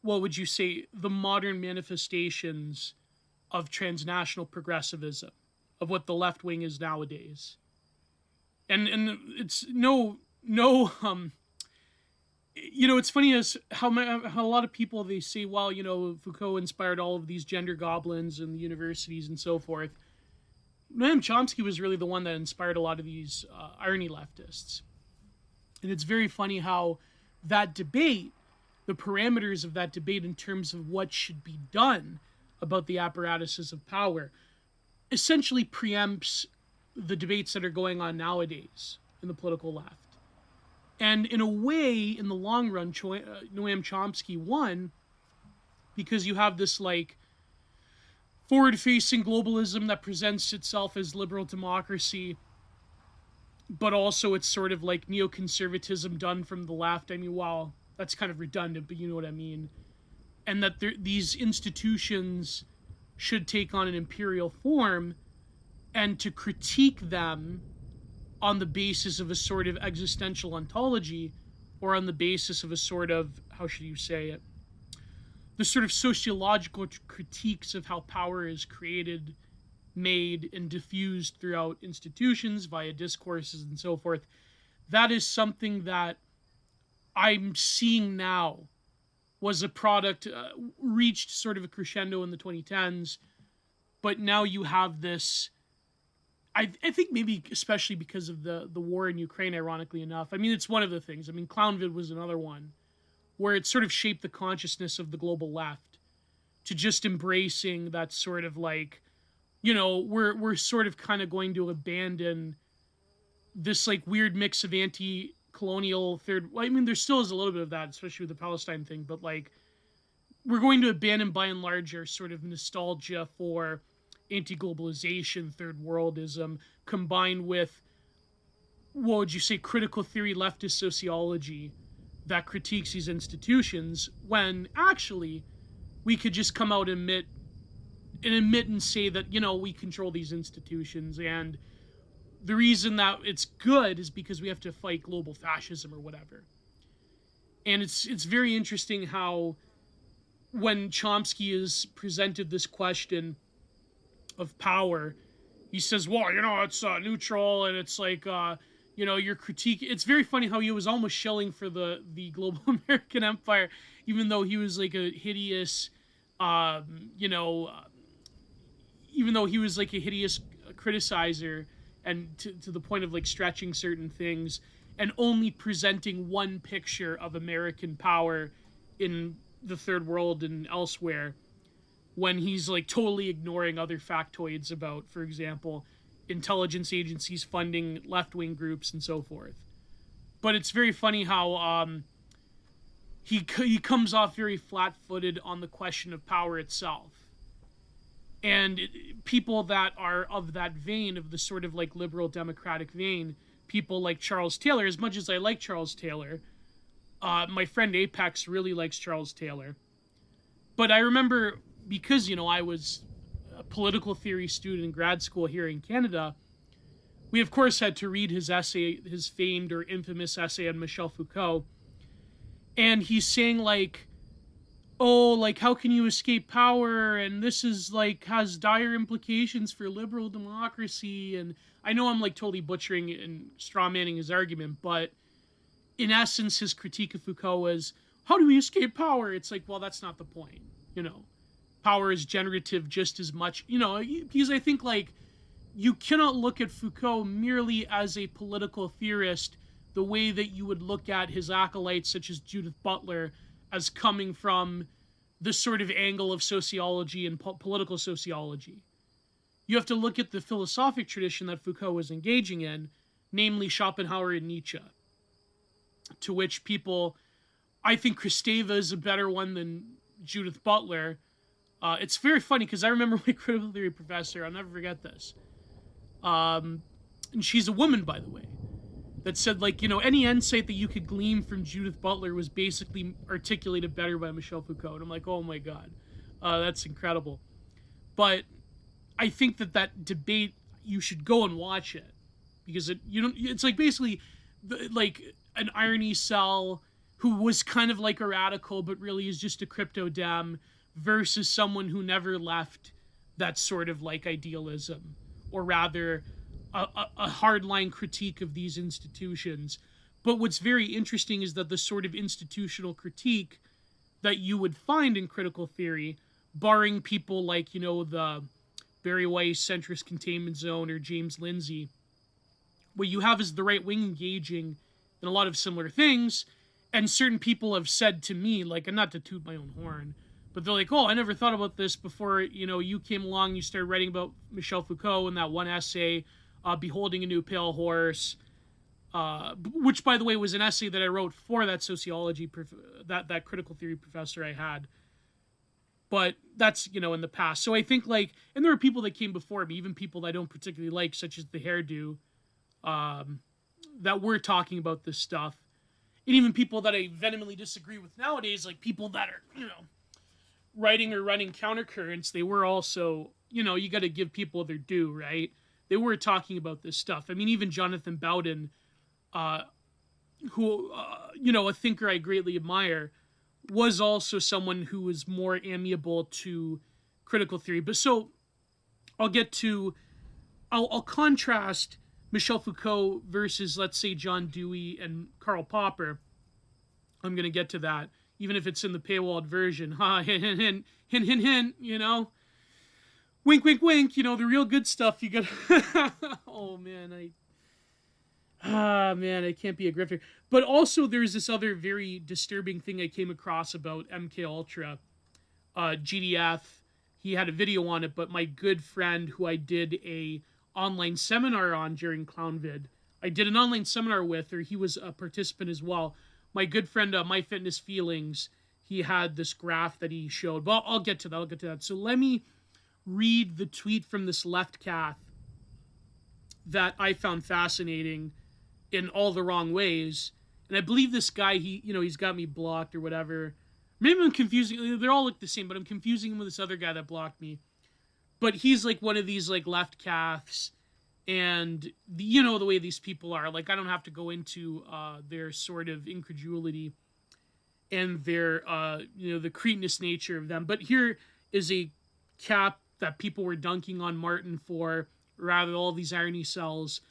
what would you say, the modern manifestations of transnational progressivism, of what the left wing is nowadays, and it's it's funny as how a lot of people, they say, well, Foucault inspired all of these gender goblins and the universities and so forth. Noam Chomsky was really the one that inspired a lot of these irony leftists. And it's very funny how that debate, the parameters of that debate in terms of what should be done about the apparatuses of power, essentially preempts the debates that are going on nowadays in the political left. And in a way, in the long run, Noam Chomsky won because you have this forward-facing globalism that presents itself as liberal democracy, but also it's sort of like neoconservatism done from the left. I mean, wow, that's kind of redundant, but you know what I mean. And that these institutions should take on an imperial form, and to critique them on the basis of a sort of existential ontology, or on the basis of a sort of, how should you say it, the sort of sociological critiques of how power is created, made, and diffused throughout institutions via discourses and so forth. That is something that I'm seeing now was a product, reached sort of a crescendo in the 2010s, but now you have this, I think maybe especially because of the war in Ukraine, ironically enough. I mean, it's one of the things. I mean, Clownvid was another one, where it sort of shaped the consciousness of the global left to just embracing that sort of we're sort of kind of going to abandon this weird mix of anti-colonial I mean, there still is a little bit of that, especially with the Palestine thing, but we're going to abandon by and large our sort of nostalgia for anti-globalization, third worldism, combined with, what would you say, critical theory leftist sociology that critiques these institutions, when actually we could just come out and admit and say that, we control these institutions, and the reason that it's good is because we have to fight global fascism or whatever. And it's very interesting how when Chomsky is presented this question of power, he says, well, it's neutral, and it's your critique. It's very funny how he was almost shilling for the global American empire, even though he was a hideous, even though he was a hideous criticizer, and to the point of stretching certain things, and only presenting one picture of American power in the third world and elsewhere, when he's totally ignoring other factoids about, for example, intelligence agencies funding left-wing groups and so forth. But it's very funny how he comes off very flat-footed on the question of power itself. And people that are of that vein, of the sort of like liberal democratic vein, people like Charles Taylor, as much as I like Charles Taylor, my friend Apex really likes Charles Taylor. But I remember, because, I was a political theory student in grad school here in Canada, we of course had to read his essay, his famed or infamous essay on Michel Foucault. And he's saying like, oh, like, how can you escape power? And this is like, has dire implications for liberal democracy. And I know I'm like totally butchering and strawmanning his argument, but in essence, his critique of Foucault was, how do we escape power? It's like, well, that's not the point. Power is generative just as much, because I think like, you cannot look at Foucault merely as a political theorist the way that you would look at his acolytes such as Judith Butler as coming from the sort of angle of sociology and political sociology. You have to look at the philosophic tradition that Foucault was engaging in, namely Schopenhauer and Nietzsche, to which people, I think Kristeva is a better one than Judith Butler. It's very funny because I remember my critical theory professor, I'll never forget this, and she's a woman, by the way, that said, like, any insight that you could glean from Judith Butler was basically articulated better by Michel Foucault. And I'm like, oh my God, that's incredible. But I think that debate, you should go and watch it, because it's like basically like an irony cell who was kind of like a radical, but really is just a crypto dem, versus someone who never left that sort of like idealism, or rather a hardline critique of these institutions. But what's very interesting is that the sort of institutional critique that you would find in critical theory, barring people like, the Barry Weiss centrist containment zone or James Lindsay, what you have is the right wing engaging in a lot of similar things. And certain people have said to me, like, and not to toot my own horn, but they're like, oh, I never thought about this before, you came along, you started writing about Michel Foucault in that one essay, Beholding a New Pale Horse, which, by the way, was an essay that I wrote for that sociology, that critical theory professor I had. But that's, in the past. So I think, like, and there are people that came before me, even people that I don't particularly like, such as the Hairdo, that were talking about this stuff. And even people that I vehemently disagree with nowadays, like people that are, writing or running countercurrents, they were also, you got to give people their due, right? They were talking about this stuff. I mean, even Jonathan Bowden, who, a thinker I greatly admire, was also someone who was more amiable to critical theory. But so I'll contrast Michel Foucault versus, let's say, John Dewey and Karl Popper. I'm going to get to that, even if it's in the paywalled version. Ha, hint, hint, hint, hint, hint, hint, Wink, wink, wink, the real good stuff you got. Oh, man, I can't be a grifter. But also there's this other very disturbing thing I came across about MKUltra, GDF. He had a video on it, but my good friend who I did a online seminar on during ClownVid, I did an online seminar with, or he was a participant as well. My good friend, My Fitness Feelings, he had this graph that he showed. Well, I'll get to that. So let me read the tweet from this left cath that I found fascinating in all the wrong ways. And I believe this guy, he's got me blocked or whatever. Maybe I'm confusing, they all look the same, but I'm confusing him with this other guy that blocked me. But he's like one of these like left caths, and the way these people are. Like, I don't have to go into their sort of incredulity and their the cretinous nature of them. But here is a cap that people were dunking on Martin for, rather all these irony cells,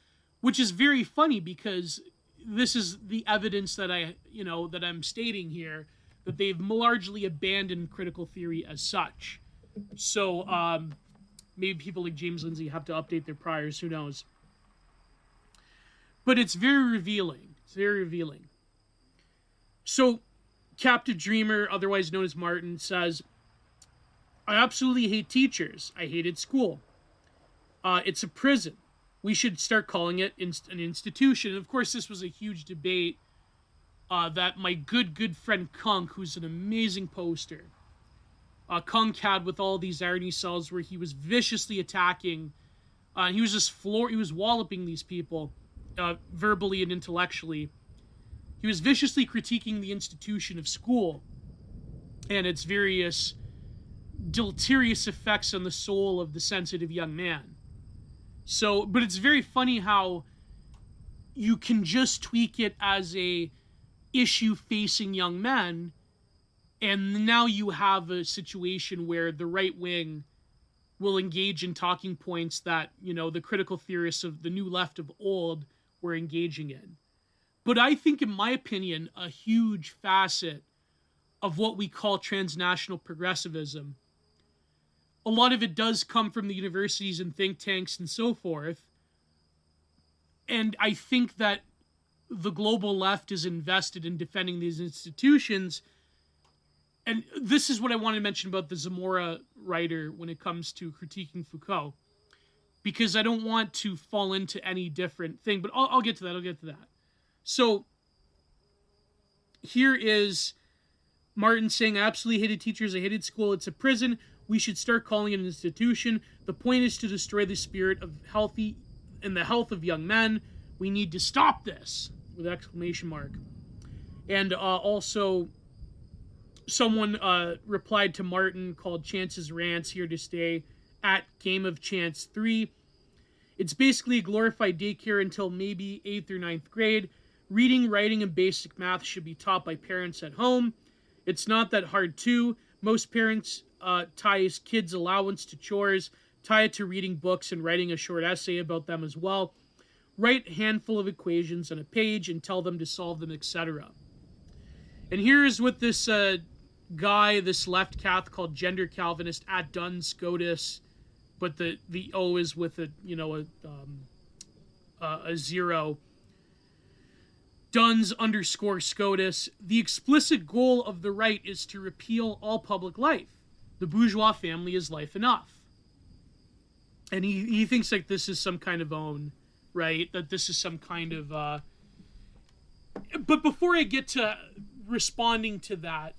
which is very funny because this is the evidence that that I'm stating here, that they've largely abandoned critical theory as such. So maybe people like James Lindsay have to update their priors, who knows. But it's very revealing. So Captive Dreamer, otherwise known as Martin, says, I absolutely hate teachers. I hated school. It's a prison. We should start calling it an institution. And of course, this was a huge debate that my good friend Kunk, who's an amazing poster, concat with all these irony cells where he was viciously attacking. He was just he was walloping these people verbally and intellectually. He was viciously critiquing the institution of school and its various deleterious effects on the soul of the sensitive young man. So, but it's very funny how you can just tweak it as a issue facing young men, and now you have a situation where the right wing will engage in talking points that, the critical theorists of the new left of old were engaging in. But I think, in my opinion, a huge facet of what we call transnational progressivism, a lot of it does come from the universities and think tanks and so forth. And I think that the global left is invested in defending these institutions. And this is what I want to mention about the Zamora writer when it comes to critiquing Foucault, because I don't want to fall into any different thing, but I'll get to that. So here is Martin saying, I absolutely hated teachers. I hated school. It's a prison. We should start calling it an institution. The point is to destroy the spirit of healthy and the health of young men. We need to stop this, with exclamation mark. And also, someone replied to Martin called Chance's Rants here to stay at Game of Chance 3. It's basically a glorified daycare until maybe 8th or 9th grade. Reading, writing, and basic math should be taught by parents at home. It's not that hard too. Most parents tie his kids' allowance to chores, tie it to reading books and writing a short essay about them as well. Write a handful of equations on a page and tell them to solve them, etc. And here's what this guy, this left cath called Gender Calvinist at Duns Scotus, but the O is with a zero. Duns _ Scotus. The explicit goal of the right is to repeal all public life. The bourgeois family is life enough. And he thinks like this is some kind of own, right? That this is some kind of... But before I get to responding to that,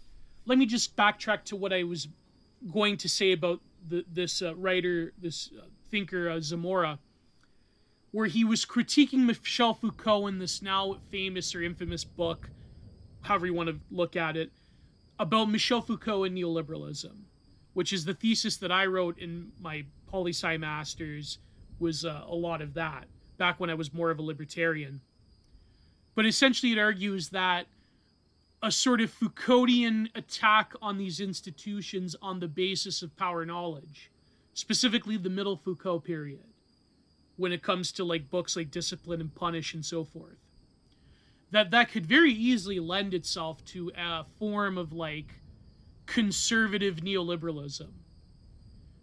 let me just backtrack to what I was going to say about this writer, this thinker, Zamora, where he was critiquing Michel Foucault in this now famous or infamous book, however you want to look at it, about Michel Foucault and neoliberalism, which is the thesis that I wrote in my poli-sci masters, was a lot of that, back when I was more of a libertarian. But essentially it argues that a sort of Foucauldian attack on these institutions on the basis of power knowledge, specifically the middle Foucault period, when it comes to like books like Discipline and Punish and so forth, that could very easily lend itself to a form of like conservative neoliberalism,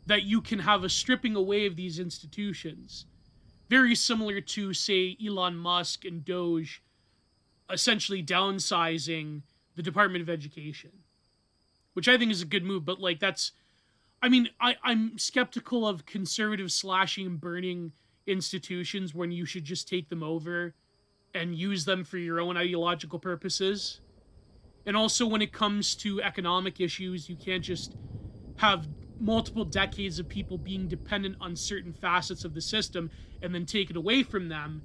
that you can have a stripping away of these institutions, very similar to, say, Elon Musk and Doge essentially downsizing the Department of Education, which I think is a good move. But like I'm skeptical of conservatives slashing and burning institutions when you should just take them over and use them for your own ideological purposes. And also when it comes to economic issues, you can't just have multiple decades of people being dependent on certain facets of the system and then take it away from them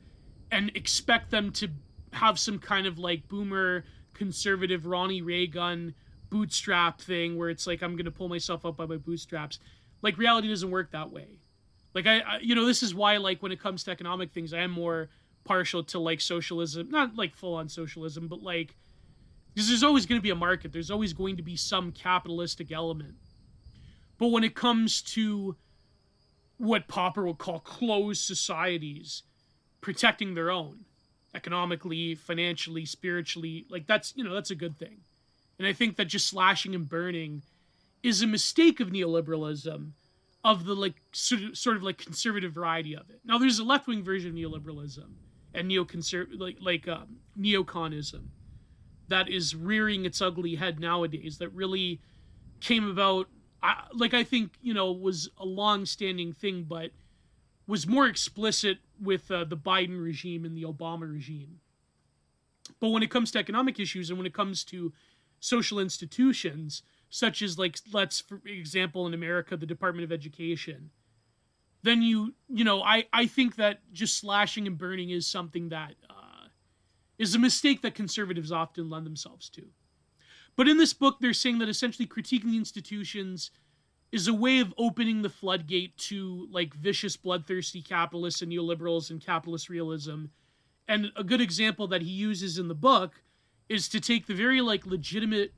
and expect them to have some kind of like boomer conservative Ronnie Reagan bootstrap thing where it's like, I'm going to pull myself up by my bootstraps. Like, reality doesn't work that way. Like, I this is why, like, when it comes to economic things, I am more partial to, like, socialism. Not, like, full-on socialism, but, like, because there's always going to be a market. There's always going to be some capitalistic element. But when it comes to what Popper would call closed societies, protecting their own, economically, financially, spiritually, like, that's a good thing. And I think that just slashing and burning is a mistake of neoliberalism, of the like sort of like conservative variety of it. Now, there's a left-wing version of neoliberalism and neoconism that is rearing its ugly head nowadays, that really came about, I think, was a long-standing thing, but was more explicit with the Biden regime and the Obama regime. But when it comes to economic issues and when it comes to social institutions, such as, like, let's, for example, in America, the Department of Education, then I think that just slashing and burning is something that is a mistake that conservatives often lend themselves to. But in this book, they're saying that essentially critiquing the institutions is a way of opening the floodgate to, like, vicious, bloodthirsty capitalists and neoliberals and capitalist realism. And a good example that he uses in the book is to take the very, like, legitimate,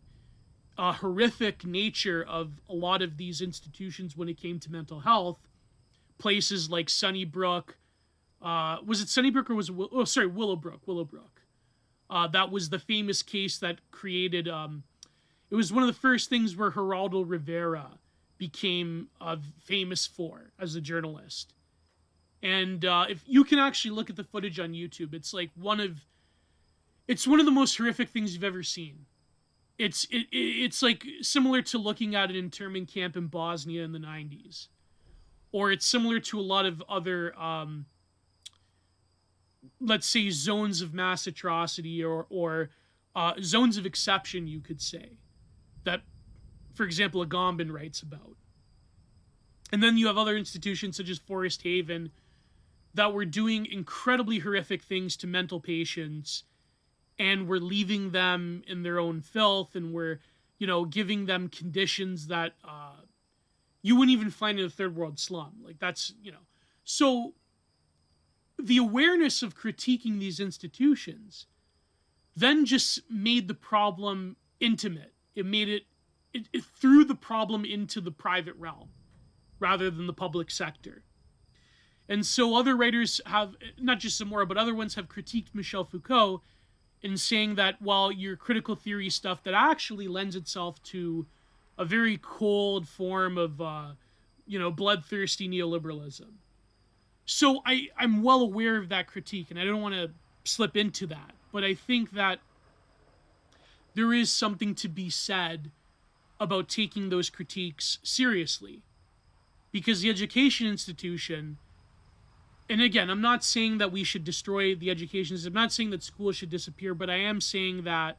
horrific nature of a lot of these institutions when it came to mental health. Places like Sunnybrook, was it Sunnybrook or was it, Willowbrook. That was the famous case that created, it was one of the first things where Geraldo Rivera became famous for as a journalist. And if you can actually look at the footage on YouTube, it's like one of the most horrific things you've ever seen. It's like similar to looking at an internment camp in Bosnia in the 90s. Or it's similar to a lot of other, let's say, zones of mass atrocity or zones of exception, you could say, that, for example, Agamben writes about. And then you have other institutions such as Forest Haven that were doing incredibly horrific things to mental patients and were leaving them in their own filth and were, giving them conditions that you wouldn't even find in a third world slum. Like, that's, So the awareness of critiquing these institutions then just made the problem intimate. It made it threw the problem into the private realm rather than the public sector. And so other writers have, not just Zamora, but other ones have critiqued Michel Foucault in saying that, while your critical theory stuff that actually lends itself to a very cold form of, bloodthirsty neoliberalism. So I'm well aware of that critique, and I don't want to slip into that. But I think that there is something to be said about taking those critiques seriously. Because the education institution, and again, I'm not saying that we should destroy the education system. I'm not saying that schools should disappear, but I am saying that,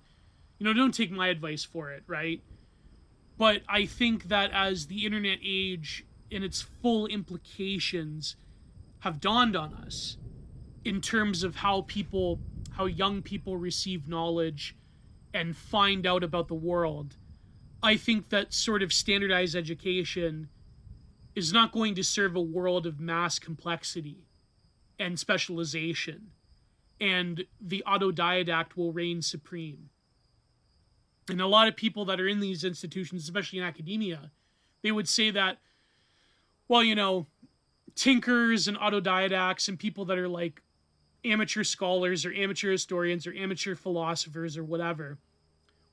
don't take my advice for it, right? But I think that as the internet age and its full implications have dawned on us in terms of how young people receive knowledge and find out about the world, I think that sort of standardized education is not going to serve a world of mass complexity and specialization, and the autodidact will reign supreme. And a lot of people that are in these institutions, especially in academia, they would say that, well, tinkers and autodidacts and people that are like amateur scholars or amateur historians or amateur philosophers or whatever,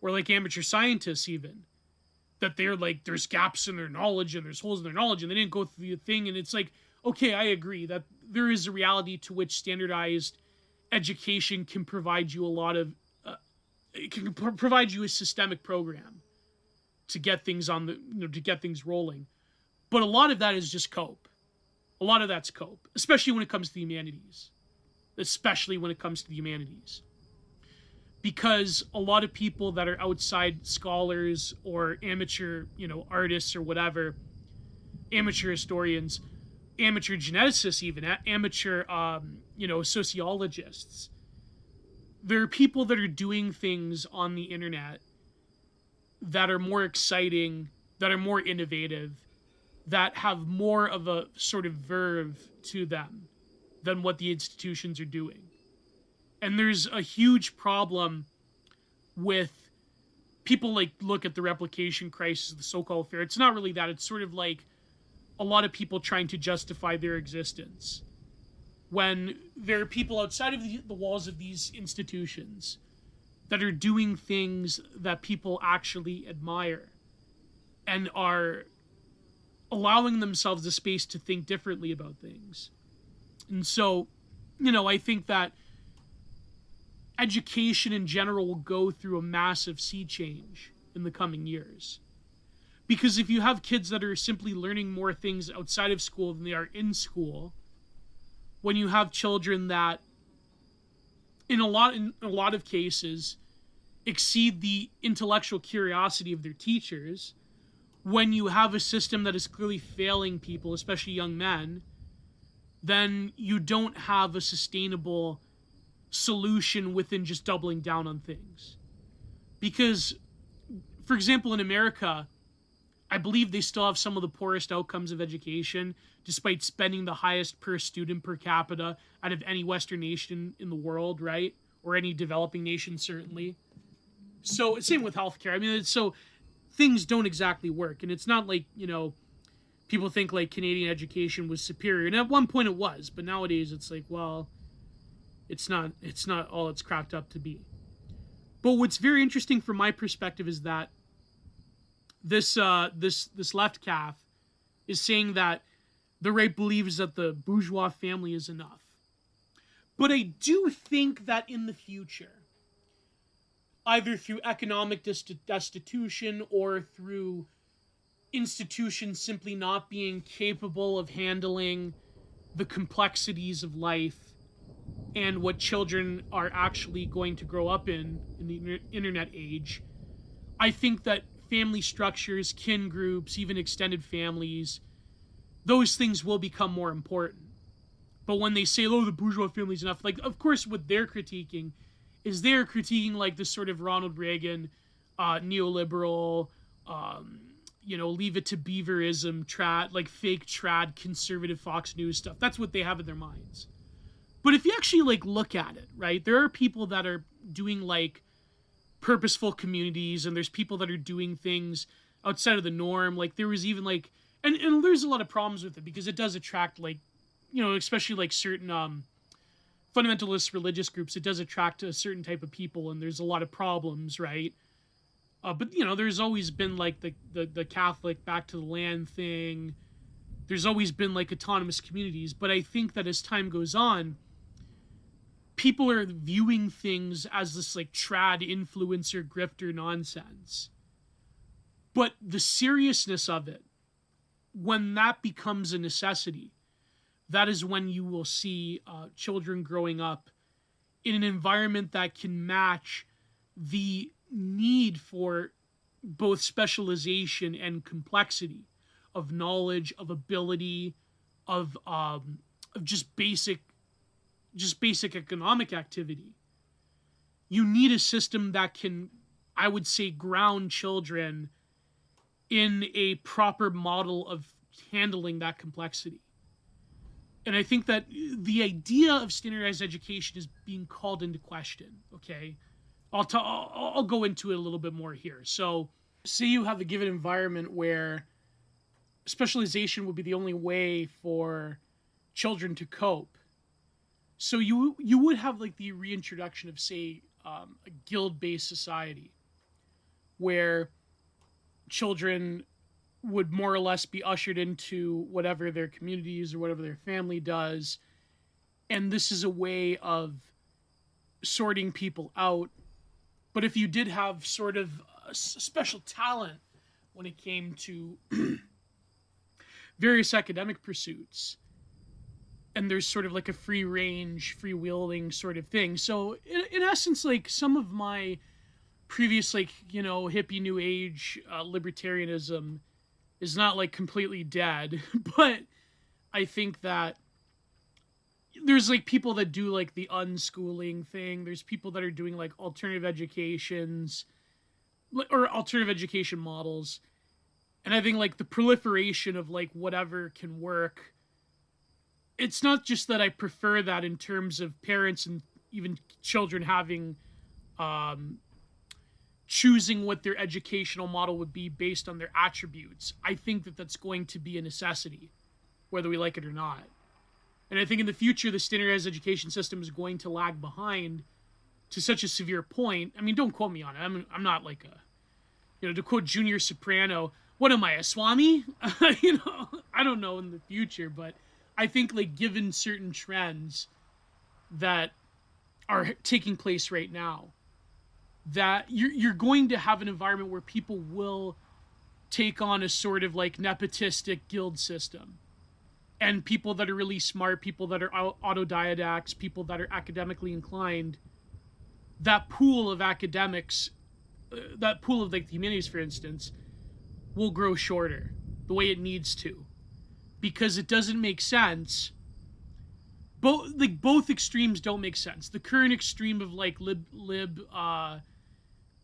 or like amateur scientists even, that they're like, there's gaps in their knowledge and there's holes in their knowledge and they didn't go through the thing. And it's like, okay, I agree that there is a reality to which standardized education can provide you a lot of, it can provide you a systemic program to get things to get things rolling. But a lot of that is just cope. A lot of that's cope, especially when it comes to the humanities. Because a lot of people that are outside scholars or amateur, artists or whatever, amateur historians, amateur geneticists even, amateur, sociologists, there are people that are doing things on the internet that are more exciting, that are more innovative, that have more of a sort of verve to them than what the institutions are doing. And there's a huge problem with people like look at the replication crisis, the so-called fair. It's not really that. It's sort of like a lot of people trying to justify their existence. When there are people outside of the walls of these institutions that are doing things that people actually admire and are allowing themselves the space to think differently about things. And so, I think that education in general will go through a massive sea change in the coming years. Because if you have kids that are simply learning more things outside of school than they are in school, when you have children that, in a lot of cases, exceed the intellectual curiosity of their teachers, when you have a system that is clearly failing people, especially young men, then you don't have a sustainable solution within just doubling down on things. Because, for example, in America, I believe they still have some of the poorest outcomes of education, despite spending the highest per student per capita out of any Western nation in the world, right? Or any developing nation, certainly. So, same with healthcare. I mean, so things don't exactly work. And it's not like, people think like Canadian education was superior. And at one point it was, but nowadays it's like, well, it's not all it's cracked up to be. But what's very interesting from my perspective is that this left calf is saying that the right believes that the bourgeois family is enough. But I do think that in the future, either through economic destitution or through institutions simply not being capable of handling the complexities of life and what children are actually going to grow up in the internet age, I think that family structures, kin groups, even extended families, those things will become more important. But when they say, oh, the bourgeois family is enough, like, of course, what they're critiquing is they're critiquing, like, this sort of Ronald Reagan, neoliberal, leave it to beaverism, trad, like fake trad, conservative Fox News stuff. That's what they have in their minds. But if you actually, like, look at it, right, there are people that are doing, like, purposeful communities, and there's people that are doing things outside of the norm. Like, there was even, like, and there's a lot of problems with it, because it does attract, like, especially, like, certain fundamentalist religious groups, it does attract a certain type of people, and there's a lot of problems, right? But, there's always been, like, the Catholic back to the land thing. There's always been, like, autonomous communities. But I think that as time goes on, people are viewing things as this, like, trad influencer grifter nonsense. But the seriousness of it, when that becomes a necessity, that is when you will see children growing up in an environment that can match the need for both specialization and complexity of knowledge, of ability, of just basic economic activity. You need a system that can, I would say, ground children in a proper model of handling that complexity. And I think that the idea of standardized education is being called into question, okay? I'll go into it a little bit more here. So, say you have a given environment where specialization would be the only way for children to cope. So you would have, like, the reintroduction of, say, a guild-based society where children would more or less be ushered into whatever their communities or whatever their family does. And this is a way of sorting people out. But if you did have sort of a special talent when it came to various academic pursuits, and there's sort of like a free range, free-wheeling sort of thing. So in essence, like, some of my previous, like, hippie new age libertarianism is not, like, completely dead, but I think that there's, like, people that do, like, the unschooling thing. There's people that are doing, like, alternative educations or alternative education models. And I think, like, the proliferation of, like, whatever can work, it's not just that I prefer that in terms of parents and even children having choosing what their educational model would be based on their attributes. I think that that's going to be a necessity, whether we like it or not. And I think in the future, the standardized education system is going to lag behind to such a severe point. I mean, don't quote me on it. I'm not like to quote Junior Soprano, what am I, a Swami? I don't know in the future, but I think, like, given certain trends that are taking place right now, that you're going to have an environment where people will take on a sort of, like, nepotistic guild system. And people that are really smart, people that are autodidacts, people that are academically inclined, that pool of academics that pool of like the humanities, for instance, will grow shorter the way it needs to, because it doesn't make sense. Both extremes don't make sense. The current extreme of like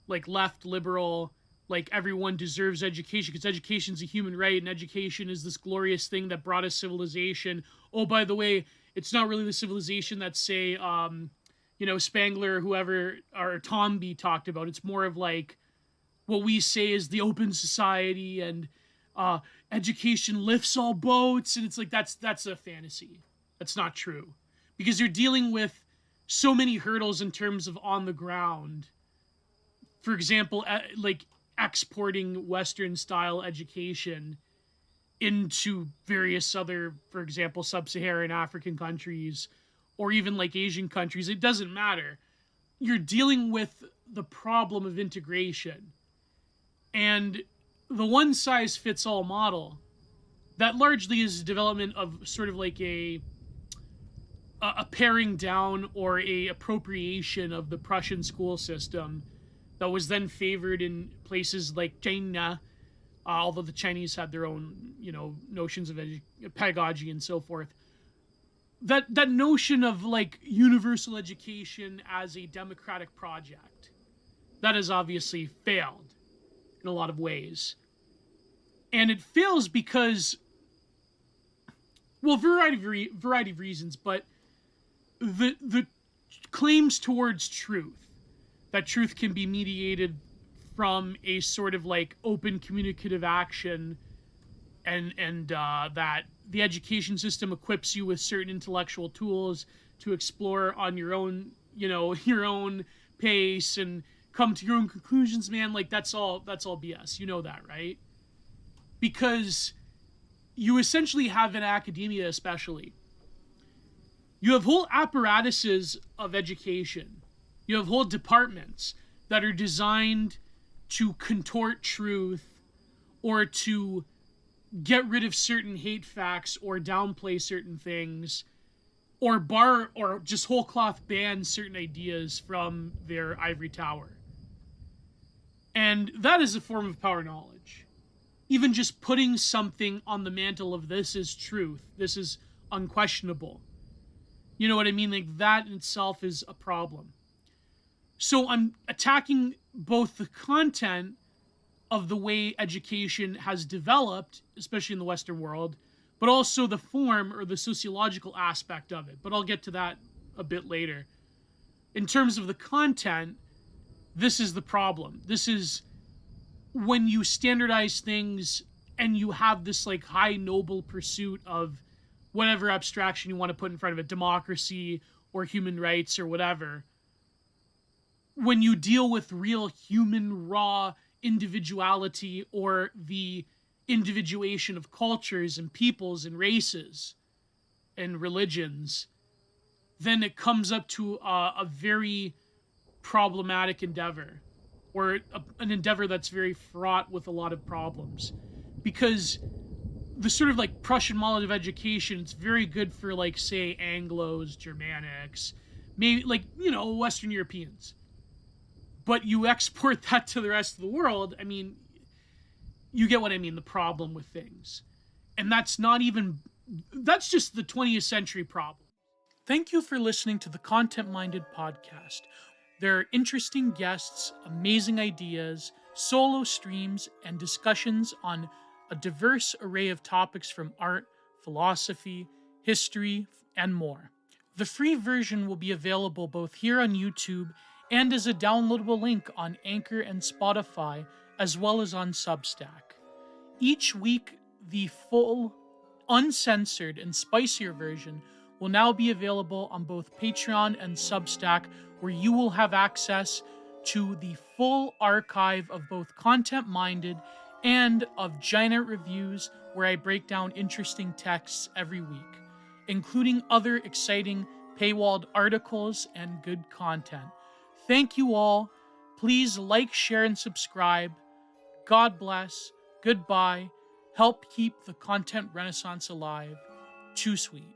like left liberal, like everyone deserves education because education is a human right and education is this glorious thing that brought us civilization. Oh, by the way, it's not really the civilization that say Spangler or whoever or Tomby talked about. It's more of like what we say is the open society and education lifts all boats, and it's like that's a fantasy. That's not true, because you're dealing with so many hurdles in terms of on the ground. For example, like exporting Western style education into various other, for example, sub-Saharan African countries or even like Asian countries. It doesn't matter. You're dealing with the problem of integration. And the one size fits all model that largely is a development of sort of like a paring down or a appropriation of the Prussian school system that was then favored in places like China, although the Chinese had their own, notions of pedagogy and so forth. That notion of like universal education as a democratic project, that has obviously failed in a lot of ways. And it fails because, well, variety of reasons, but the claims towards truth, that truth can be mediated from a sort of like open communicative action, and that the education system equips you with certain intellectual tools to explore on your own, your own pace and come to your own conclusions, man. Like that's all BS. You know that, right? Because you essentially have in academia, especially, you have whole apparatuses of education. You have whole departments that are designed to contort truth or to get rid of certain hate facts or downplay certain things or bar or just whole cloth ban certain ideas from their ivory tower. And that is a form of power knowledge. Even just putting something on the mantle of this is truth, this is unquestionable. You know what I mean? Like that in itself is a problem. So I'm attacking both the content of the way education has developed, especially in the Western world, but also the form or the sociological aspect of it. But I'll get to that a bit later. In terms of the content, this is the problem. This is when you standardize things and you have this like high noble pursuit of whatever abstraction you want to put in front of it, democracy or human rights or whatever. When you deal with real human raw individuality or the individuation of cultures and peoples and races and religions, then it comes up to a very problematic endeavor, or an endeavor that's very fraught with a lot of problems. Because the sort of like Prussian model of education, it's very good for like, say, Anglos, Germanics, maybe like, Western Europeans. But you export that to the rest of the world, I mean, you get what I mean, the problem with things. And that's just the 20th century problem. Thank you for listening to the Content Minded podcast. There are interesting guests, amazing ideas, solo streams, and discussions on a diverse array of topics from art, philosophy, history, and more. The free version will be available both here on YouTube and as a downloadable link on Anchor and Spotify, as well as on Substack. Each week, the full, uncensored, and spicier version will now be available on both Patreon and Substack, where you will have access to the full archive of both Content Minded and of Giant Reviews, where I break down interesting texts every week, including other exciting paywalled articles and good content. Thank you all. Please like, share, and subscribe. God bless. Goodbye. Help keep the content renaissance alive. Too sweet.